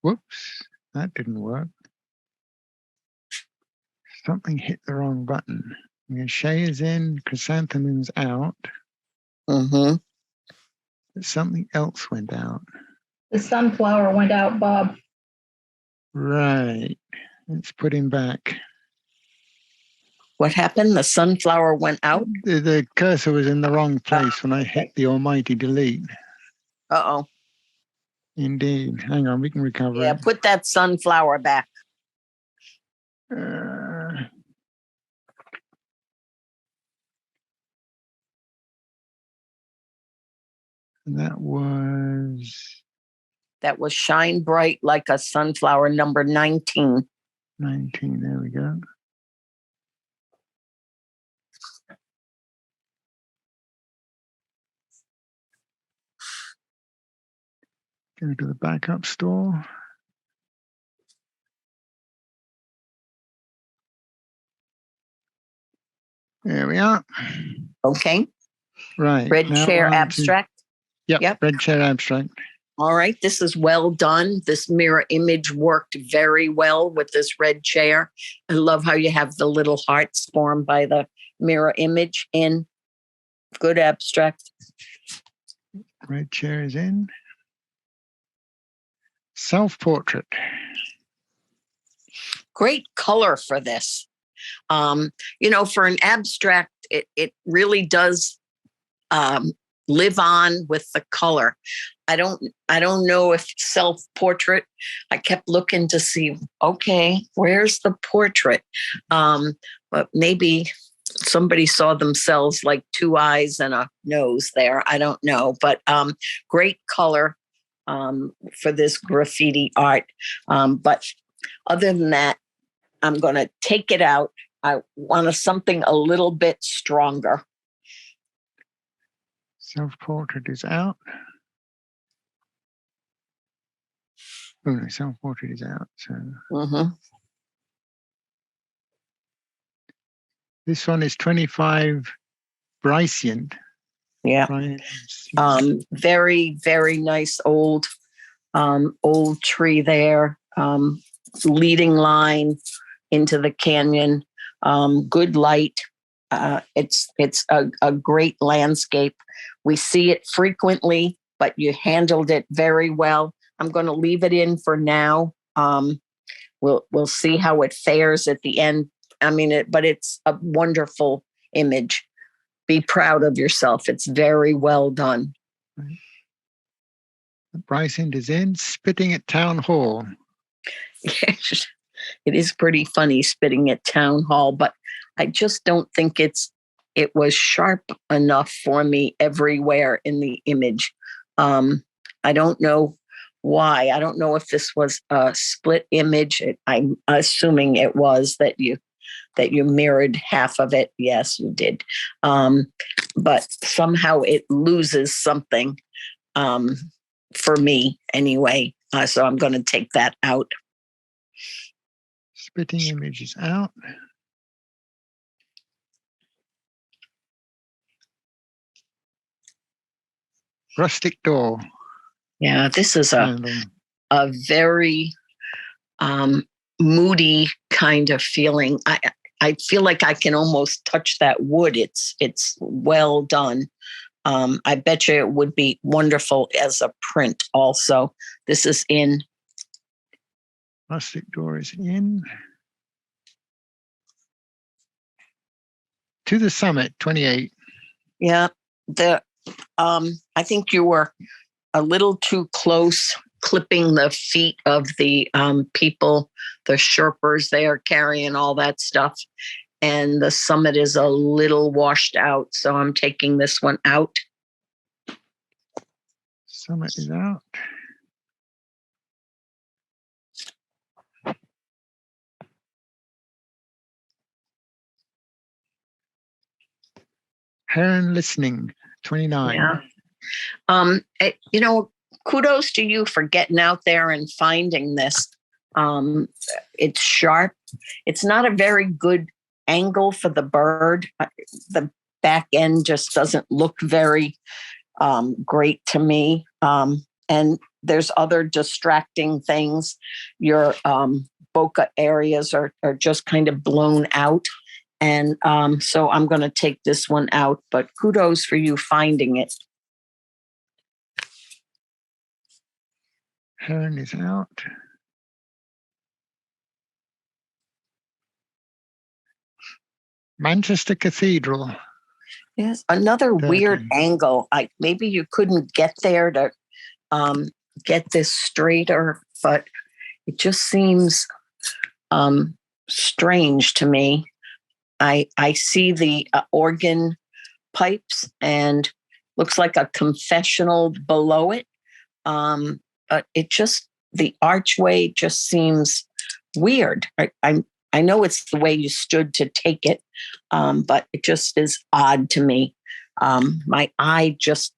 Whoops, that didn't work. Something hit the wrong button. Shea is in, chrysanthemum's out. Mm-hmm. Something else went out. The sunflower went out, Bob. Right. Let's put him back. What happened? The sunflower went out? The cursor was in the wrong place when I hit the almighty delete. Uh-oh. Indeed. Hang on, we can recover Yeah, it. put that sunflower back. And that was Shine Bright Like a Sunflower, number 19. 19. There we go. Go to the backup store. There we are. Okay. Right. Red now chair on to- abstract. Yep. Red chair abstract. All right. This is well done. This mirror image worked very well with this red chair. I love how you have the little hearts formed by the mirror image in. Good abstract. Red chair is in. Self-portrait. Great color for this. For an abstract, it really does live on with the color. I don't know if self-portrait, I kept looking to see, okay, where's the portrait? But maybe somebody saw themselves like two eyes and a nose there. I don't know, but great color for this graffiti art. But other than that, I'm going to take it out. I want something a little bit stronger. Self-portrait is out. Oh, no, self-portrait is out. So this one is 25 Bryceant. Yeah. Very, very nice old tree there. Leading line into the canyon. Good light. It's a great landscape. We see it frequently, but you handled it very well. I'm going to leave it in for now. We'll see how it fares at the end. But it's a wonderful image. Be proud of yourself. It's very well done. Right. Bryceant is in, spitting at town hall. Yes, it is pretty funny spitting at town hall, but I just don't think it was sharp enough for me everywhere in the image. I don't know why. I don't know if this was a split image. I'm assuming it was that you mirrored half of it. Yes, you did. But somehow it loses something for me anyway. So I'm going to take that out. Spitting image is out. Rustic door. Yeah, this is a very moody kind of feeling. I feel like I can almost touch that wood. It's well done. I bet you it would be wonderful as a print also. This is in. Rustic door is in. To the Summit, 28. Yeah, I think you were a little too close, clipping the feet of the people, the Sherpers there carrying all that stuff. And the summit is a little washed out. So I'm taking this one out. Summit is out. Heron listening, 29. Yeah. Kudos to you for getting out there and finding this. It's sharp. It's not a very good angle for the bird. The back end just doesn't look very great to me. And there's other distracting things. Your bokeh areas are just kind of blown out. And so I'm going to take this one out, but kudos for you finding it. Heron is out. Manchester Cathedral. Yes, another 30. weird angle. Maybe you couldn't get there to get this straighter, but it just seems strange to me. I see the organ pipes and looks like a confessional below it. But the archway just seems weird. I know it's the way you stood to take it, but it just is odd to me. My eye just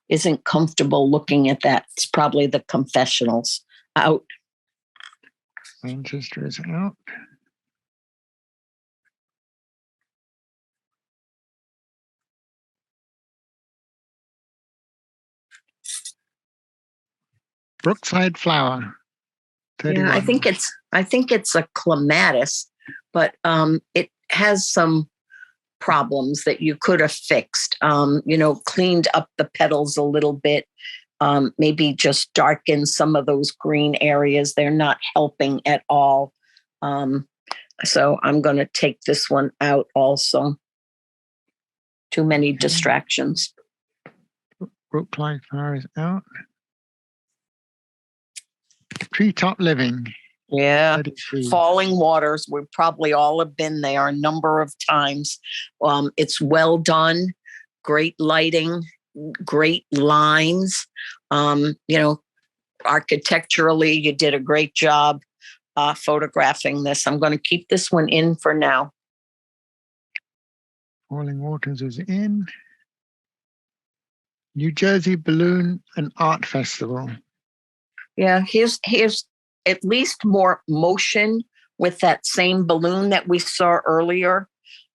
isn't comfortable looking at that. It's probably the confessionals out. Manchester is out. Brookside Flower. 31. Yeah, I think it's a clematis, but it has some problems that you could have fixed. Cleaned up the petals a little bit, maybe just darken some of those green areas. They're not helping at all. So I'm going to take this one out also. Too many distractions. Brookside Flower is out. Treetop Living. Yeah. 32. Falling Waters. We probably all have been there a number of times. It's well done, great lighting, great lines. Architecturally, you did a great job photographing this. I'm going to keep this one in for now. Falling Waters is in. New Jersey Balloon and Art Festival. Yeah, here's at least more motion with that same balloon that we saw earlier,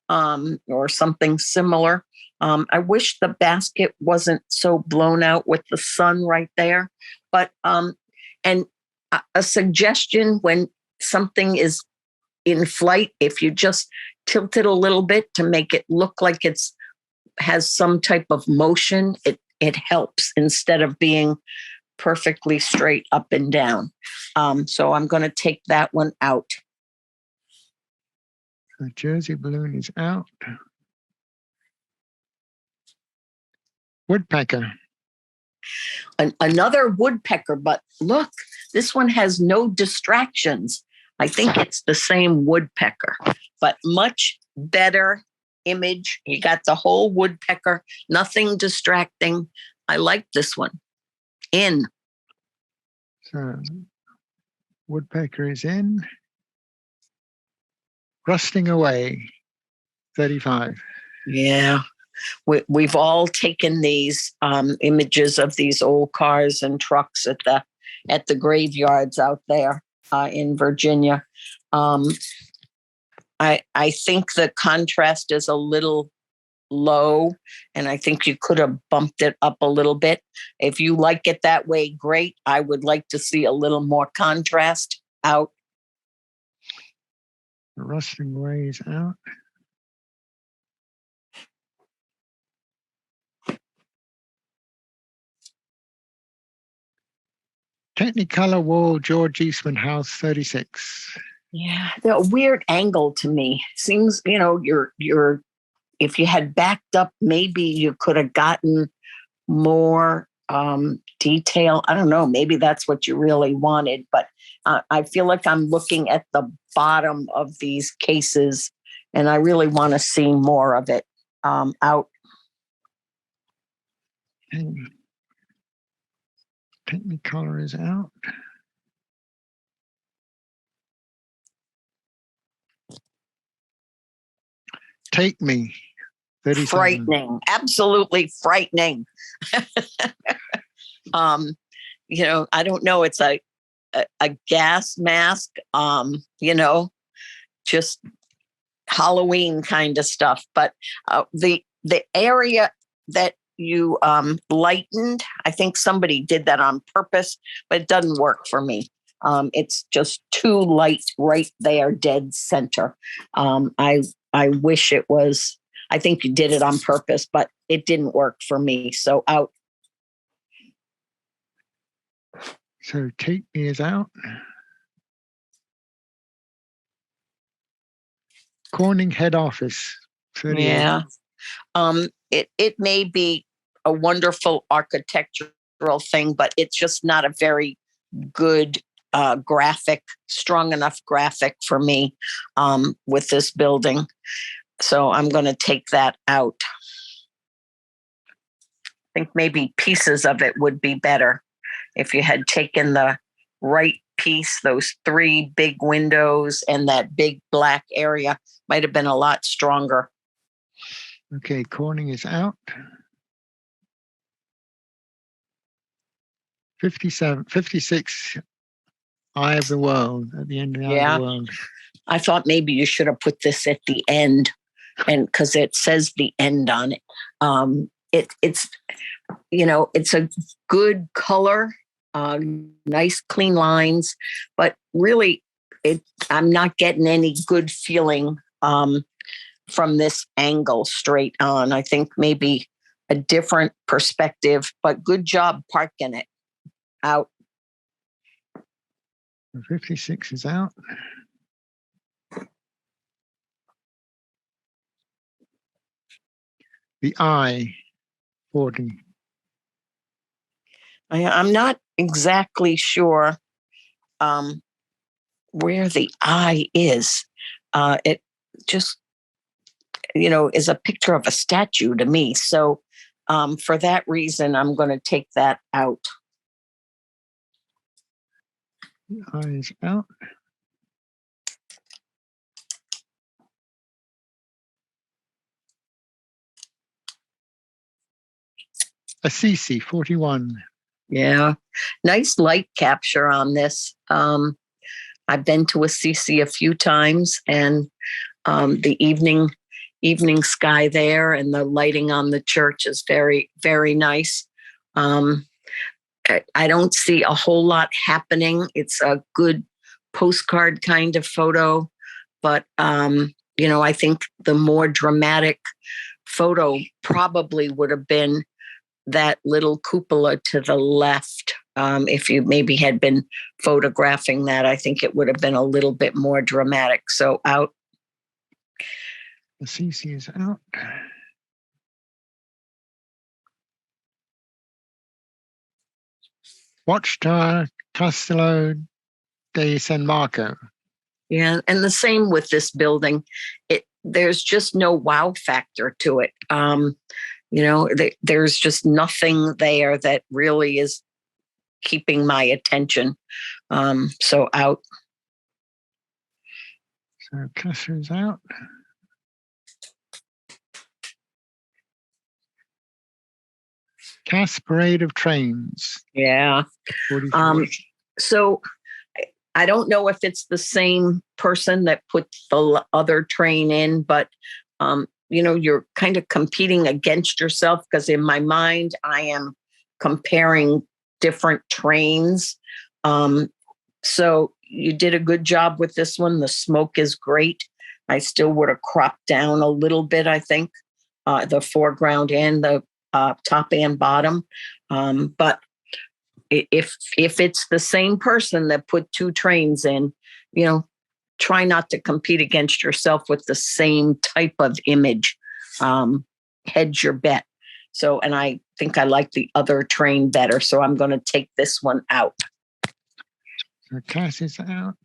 or something similar. I wish the basket wasn't so blown out with the sun right there. But and a suggestion, when something is in flight, if you just tilt it a little bit to make it look like has some type of motion, it helps instead of being perfectly straight up and down. So I'm going to take that one out. The Jersey Balloon is out. Woodpecker. Another woodpecker, but look, this one has no distractions. I think it's the same woodpecker, but much better image. You got the whole woodpecker, nothing distracting. I like this one. In. So Woodpecker is in. Rusting Away. 35. Yeah. We've all taken these images of these old cars and trucks at the graveyards out there in Virginia. I think the contrast is a little low, and I think you could have bumped it up a little bit. If you like it that way, great. I would like to see a little more contrast out. The Rusting Away is out. Technicolor Wall, George Eastman House, 36. Yeah, they're a weird angle to me. Seems, you're if you had backed up, maybe you could have gotten more detail. I don't know. Maybe that's what you really wanted, but I feel like I'm looking at the bottom of these cases, and I really want to see more of it out. Technicolor is out. Take Me. 37. Frightening, absolutely frightening. I don't know. It's a gas mask, just Halloween kind of stuff. But the area that you lightened, I think somebody did that on purpose, but it doesn't work for me. It's just too light right there, dead center. I wish it was. I think you did it on purpose, but it didn't work for me. So out. So Take Me is out. Corning head office. 38. Yeah. It may be a wonderful architectural thing, but it's just not a very good graphic, strong enough graphic for me with this building. So I'm going to take that out. I think maybe pieces of it would be better if you had taken the right piece, those 3 big windows and that big black area might have been a lot stronger. Okay, Corning is out. 56, Eye of the World, at the end of the Eye of Yeah. the World. I thought maybe you should have put this at the end, and because it says the end on it. It's it's a good color, nice clean lines, but really, I'm not getting any good feeling from this angle straight on. I think maybe a different perspective, but good job parking it out. 56 is out. The Eye, 40. I'm not exactly sure where the eye is. It just, is a picture of a statue to me. So for that reason, I'm going to take that out. The Eye is out. ACC, 41. Yeah. Nice light capture on this. I've been to ACC a few times, and the evening sky there and the lighting on the church is very, very nice. I don't see a whole lot happening. It's a good postcard kind of photo, but I think the more dramatic photo probably would have been that little cupola to the left. If you maybe had been photographing that, I think it would have been a little bit more dramatic. So out. The CC is out. Watchtower Castello de San Marco. Yeah, and the same with this building. There's just no wow factor to it. There's just nothing there that really is keeping my attention. So out. So Cassier's out. Cass Parade of Trains. Yeah. 44. So I don't know if it's the same person that put the other train in, but you're kind of competing against yourself, because in my mind, I am comparing different trains. So you did a good job with this one. The smoke is great. I still would have cropped down a little bit, I think, the foreground and the top and bottom. But if it's the same person that put 2 trains in, try not to compete against yourself with the same type of image. Hedge your bet. So, and I think I like the other train better. So I'm going to take this one out. So Cass is out.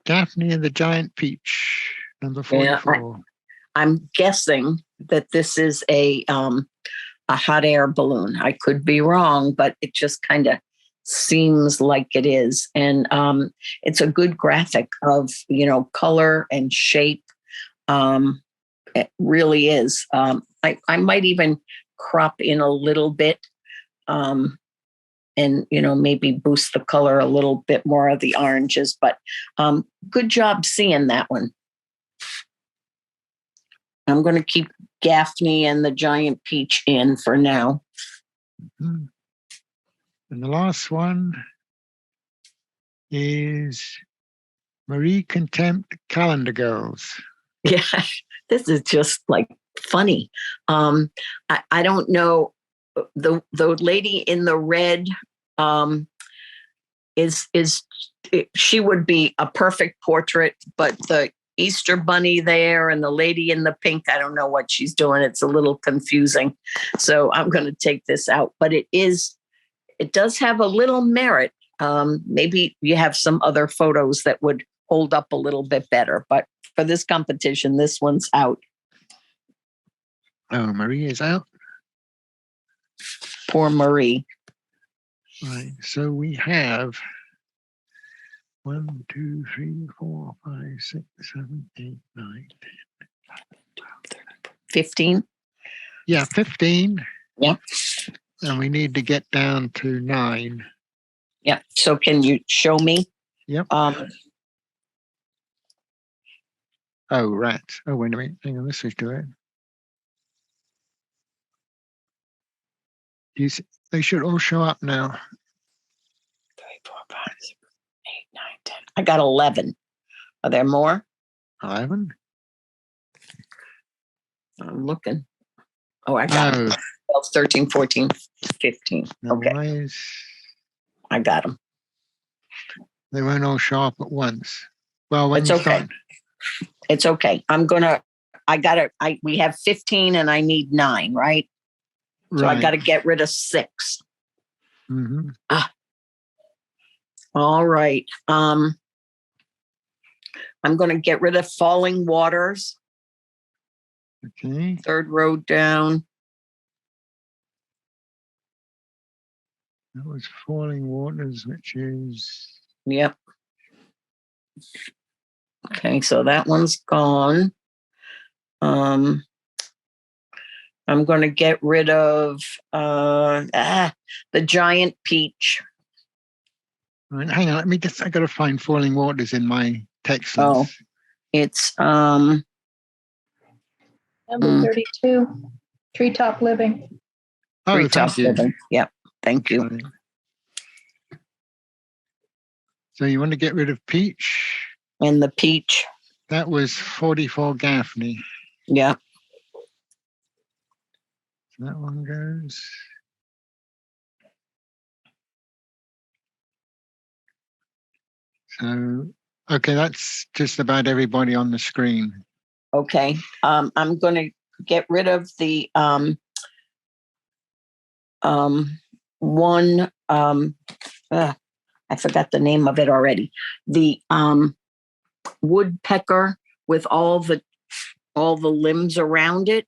Daphne and the Giant Peach, number 44. I'm guessing that this is a hot air balloon. I could be wrong, but it just kind of seems like it is. And it's a good graphic of, color and shape. It really is. I might even crop in a little bit and, maybe boost the color a little bit more of the oranges, but good job seeing that one. I'm going to keep Gaffney and the Giant Peach in for now. Mm-hmm. And the last one is Marie Contempt Calendar Girls. Yeah, this is just like funny. I don't know. The lady in the red is she would be a perfect portrait, but the Easter bunny there and the lady in the pink, I don't know what she's doing. It's a little confusing. So I'm going to take this out, but it does have a little merit. Maybe you have some other photos that would hold up a little bit better, but for this competition, this one's out. Oh, Marie is out. Poor Marie. Right. So we have 1, 2, 3, 4, 5, 6, 7, 8, 9, 10. 15. Yeah, 15. Yeah. And we need to get down to 9. Yeah. So can you show me? Yep. Oh, rats. Oh, wait a minute. Hang on. Let's just do it. They should all show up now. 3, 4, 5, 6, 8, 9, 10. I got 11. Are there more? 11. I'm looking. Oh, I got 12, 13, 14, 15. Okay. Why is I got them. they won't all show up at once? Well, when It's you okay. start, It's okay. We have 15 and I need 9, right? So I got to get rid of 6. Mm-hmm. All right. I'm going to get rid of Falling Waters. Okay. 3rd row down. That was Falling Waters, which is Yep. Okay, so that one's gone. I'm going to get rid of the Giant Peach. right. Hang on, I got to find Falling Waters in my text Oh, list. it's Number 32, Treetop Living. Oh, Treetop thank you. Living. Yep. Thank you. Right. So you want to get rid of Peach? And the Peach. That was 44 Gaffney. Yeah. So that one goes. So, okay, that's just about everybody on the screen. Okay. I'm going to get rid of the one. I forgot the name of it already. The woodpecker with all the limbs around it.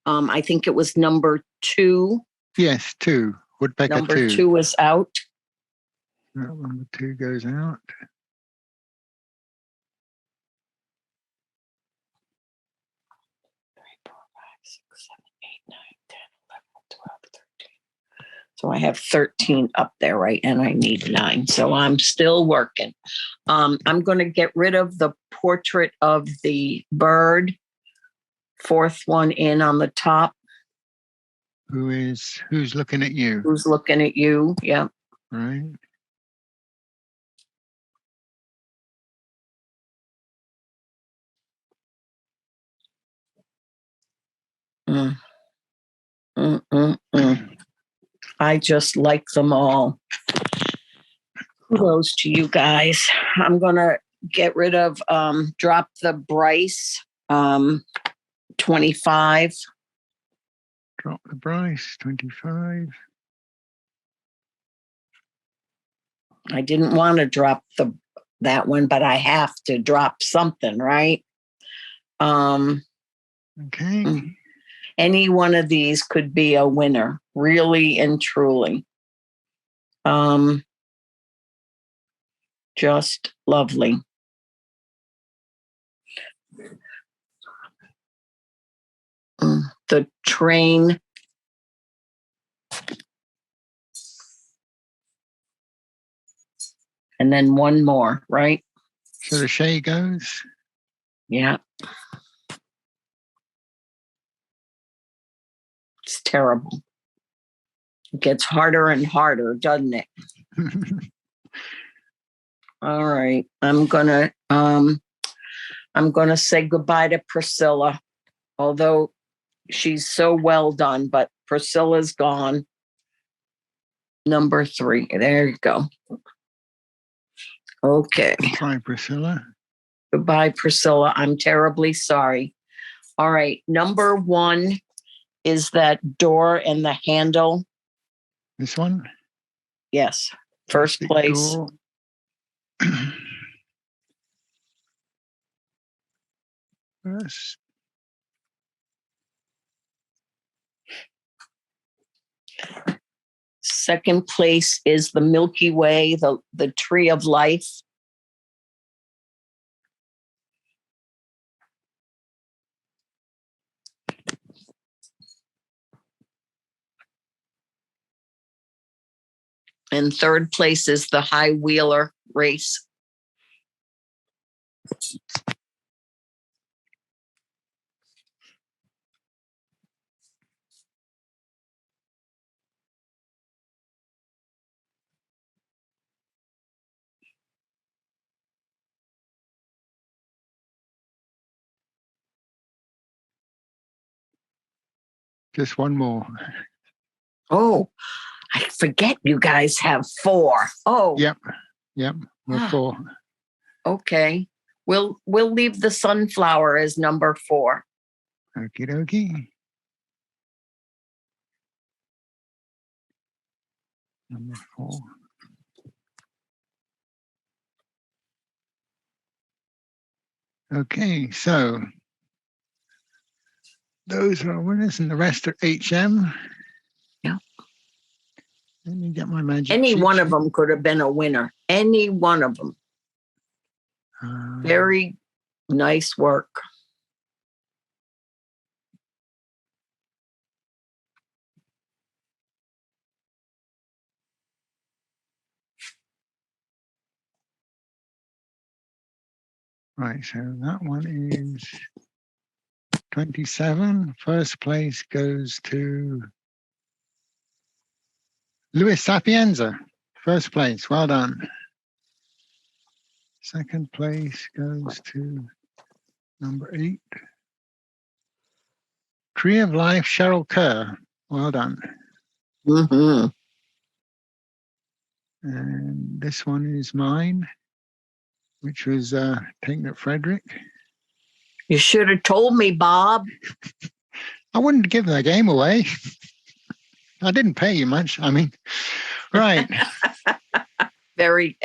I think it was number 2. Yes, 2. Woodpecker Number 2. 2 is out. Number 2 goes out. So I have 13 up there, right? And I need 9. So I'm still working. I'm going to get rid of the portrait of the bird. 4th one in on the top. Who's looking at you? Who's looking at you? Yeah. Right. Mm. I just like them all. Kudos to you guys. I'm going to get rid of, drop the Bryce, 25. Drop the Bryce, 25. I didn't want to drop that one, but I have to drop something, right? Okay. Any one of these could be a winner, really and truly. Just lovely. The train. And then one more, right? So the Shay goes. Yeah. It's terrible. It gets harder and harder, doesn't it? All right. I'm gonna say goodbye to Priscilla. although she's so well done, but Priscilla's gone. Number 3. There you go. Okay. Hi, Priscilla. Goodbye, Priscilla. I'm terribly sorry. All right. Number 1 is that door and the handle. This one? Yes. First Plastic place. door. First. Second place is the Milky Way, the tree of life. And third place is the high wheeler race. Just one more. Oh, I forget you guys have 4. Oh, Yep. We're 4. okay. We'll leave the sunflower as number 4. Okie dokie. Number 4. Okay, so those are our winners and the rest are HM. Yeah. Let me get my magic. Any cheat one of sheet. them could have been a winner. Any one of them. Very nice work. Right, so that one is 27. First place goes to Luis Sapienza. First place, well done. Second place goes to number 8. Tree of Life, Cheryl Kerr. Well done. Mm-hmm. And this one is mine, which was taken at Frederick. You should have told me, Bob. I wouldn't give the game away. I didn't pay you much. I mean, right. Very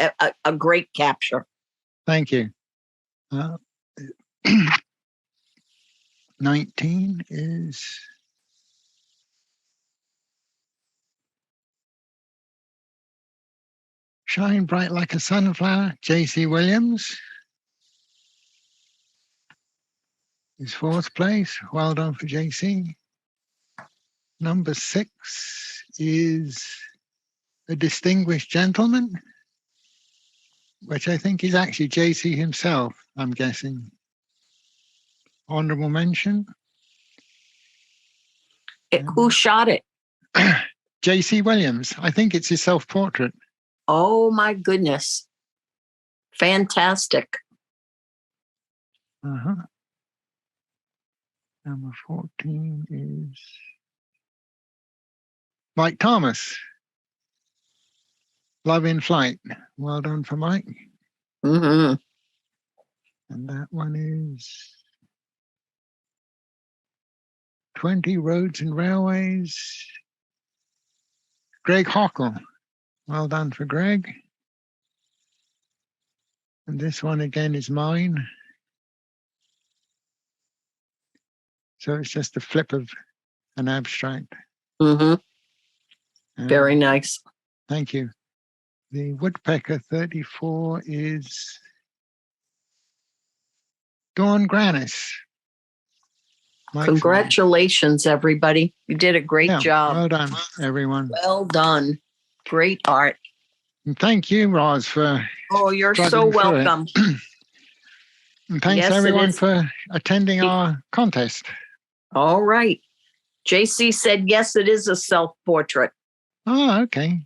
a great capture. Thank you. 19 is Shine Bright Like a Sunflower, J.C. Williams is 4th place. Well done for J.C. Number 6 is A Distinguished Gentleman, which I think is actually J.C. himself, I'm guessing. Honorable mention. Who shot it? J.C. Williams. I think it's his self-portrait. Oh my goodness. Fantastic. Uh-huh. Number 14 is Mike Thomas. Love in Flight. Well done for Mike. Mm-hmm. And that one is 20 Roads and Railways. Greg Hockle. Well done for Greg. And this one again is mine. So it's just a flip of an abstract. Mm-hmm. Very nice. Thank you. The Woodpecker 34 is Dawn Granis. Congratulations, everybody. You did a great job. Well done, everyone. Well done. Great art. And thank you, Roz, for Oh, you're so struggling through it. welcome. And thanks Yes, it everyone is. for attending our contest. All right. JC said, yes, it is a self-portrait. Oh, okay.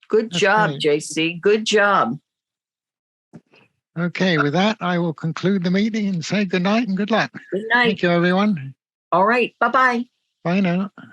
Good That's job, great. JC. Good job. Okay, with that, I will conclude the meeting and say good night and good luck. Good night. Thank you, everyone. All right. Bye-bye. Bye now.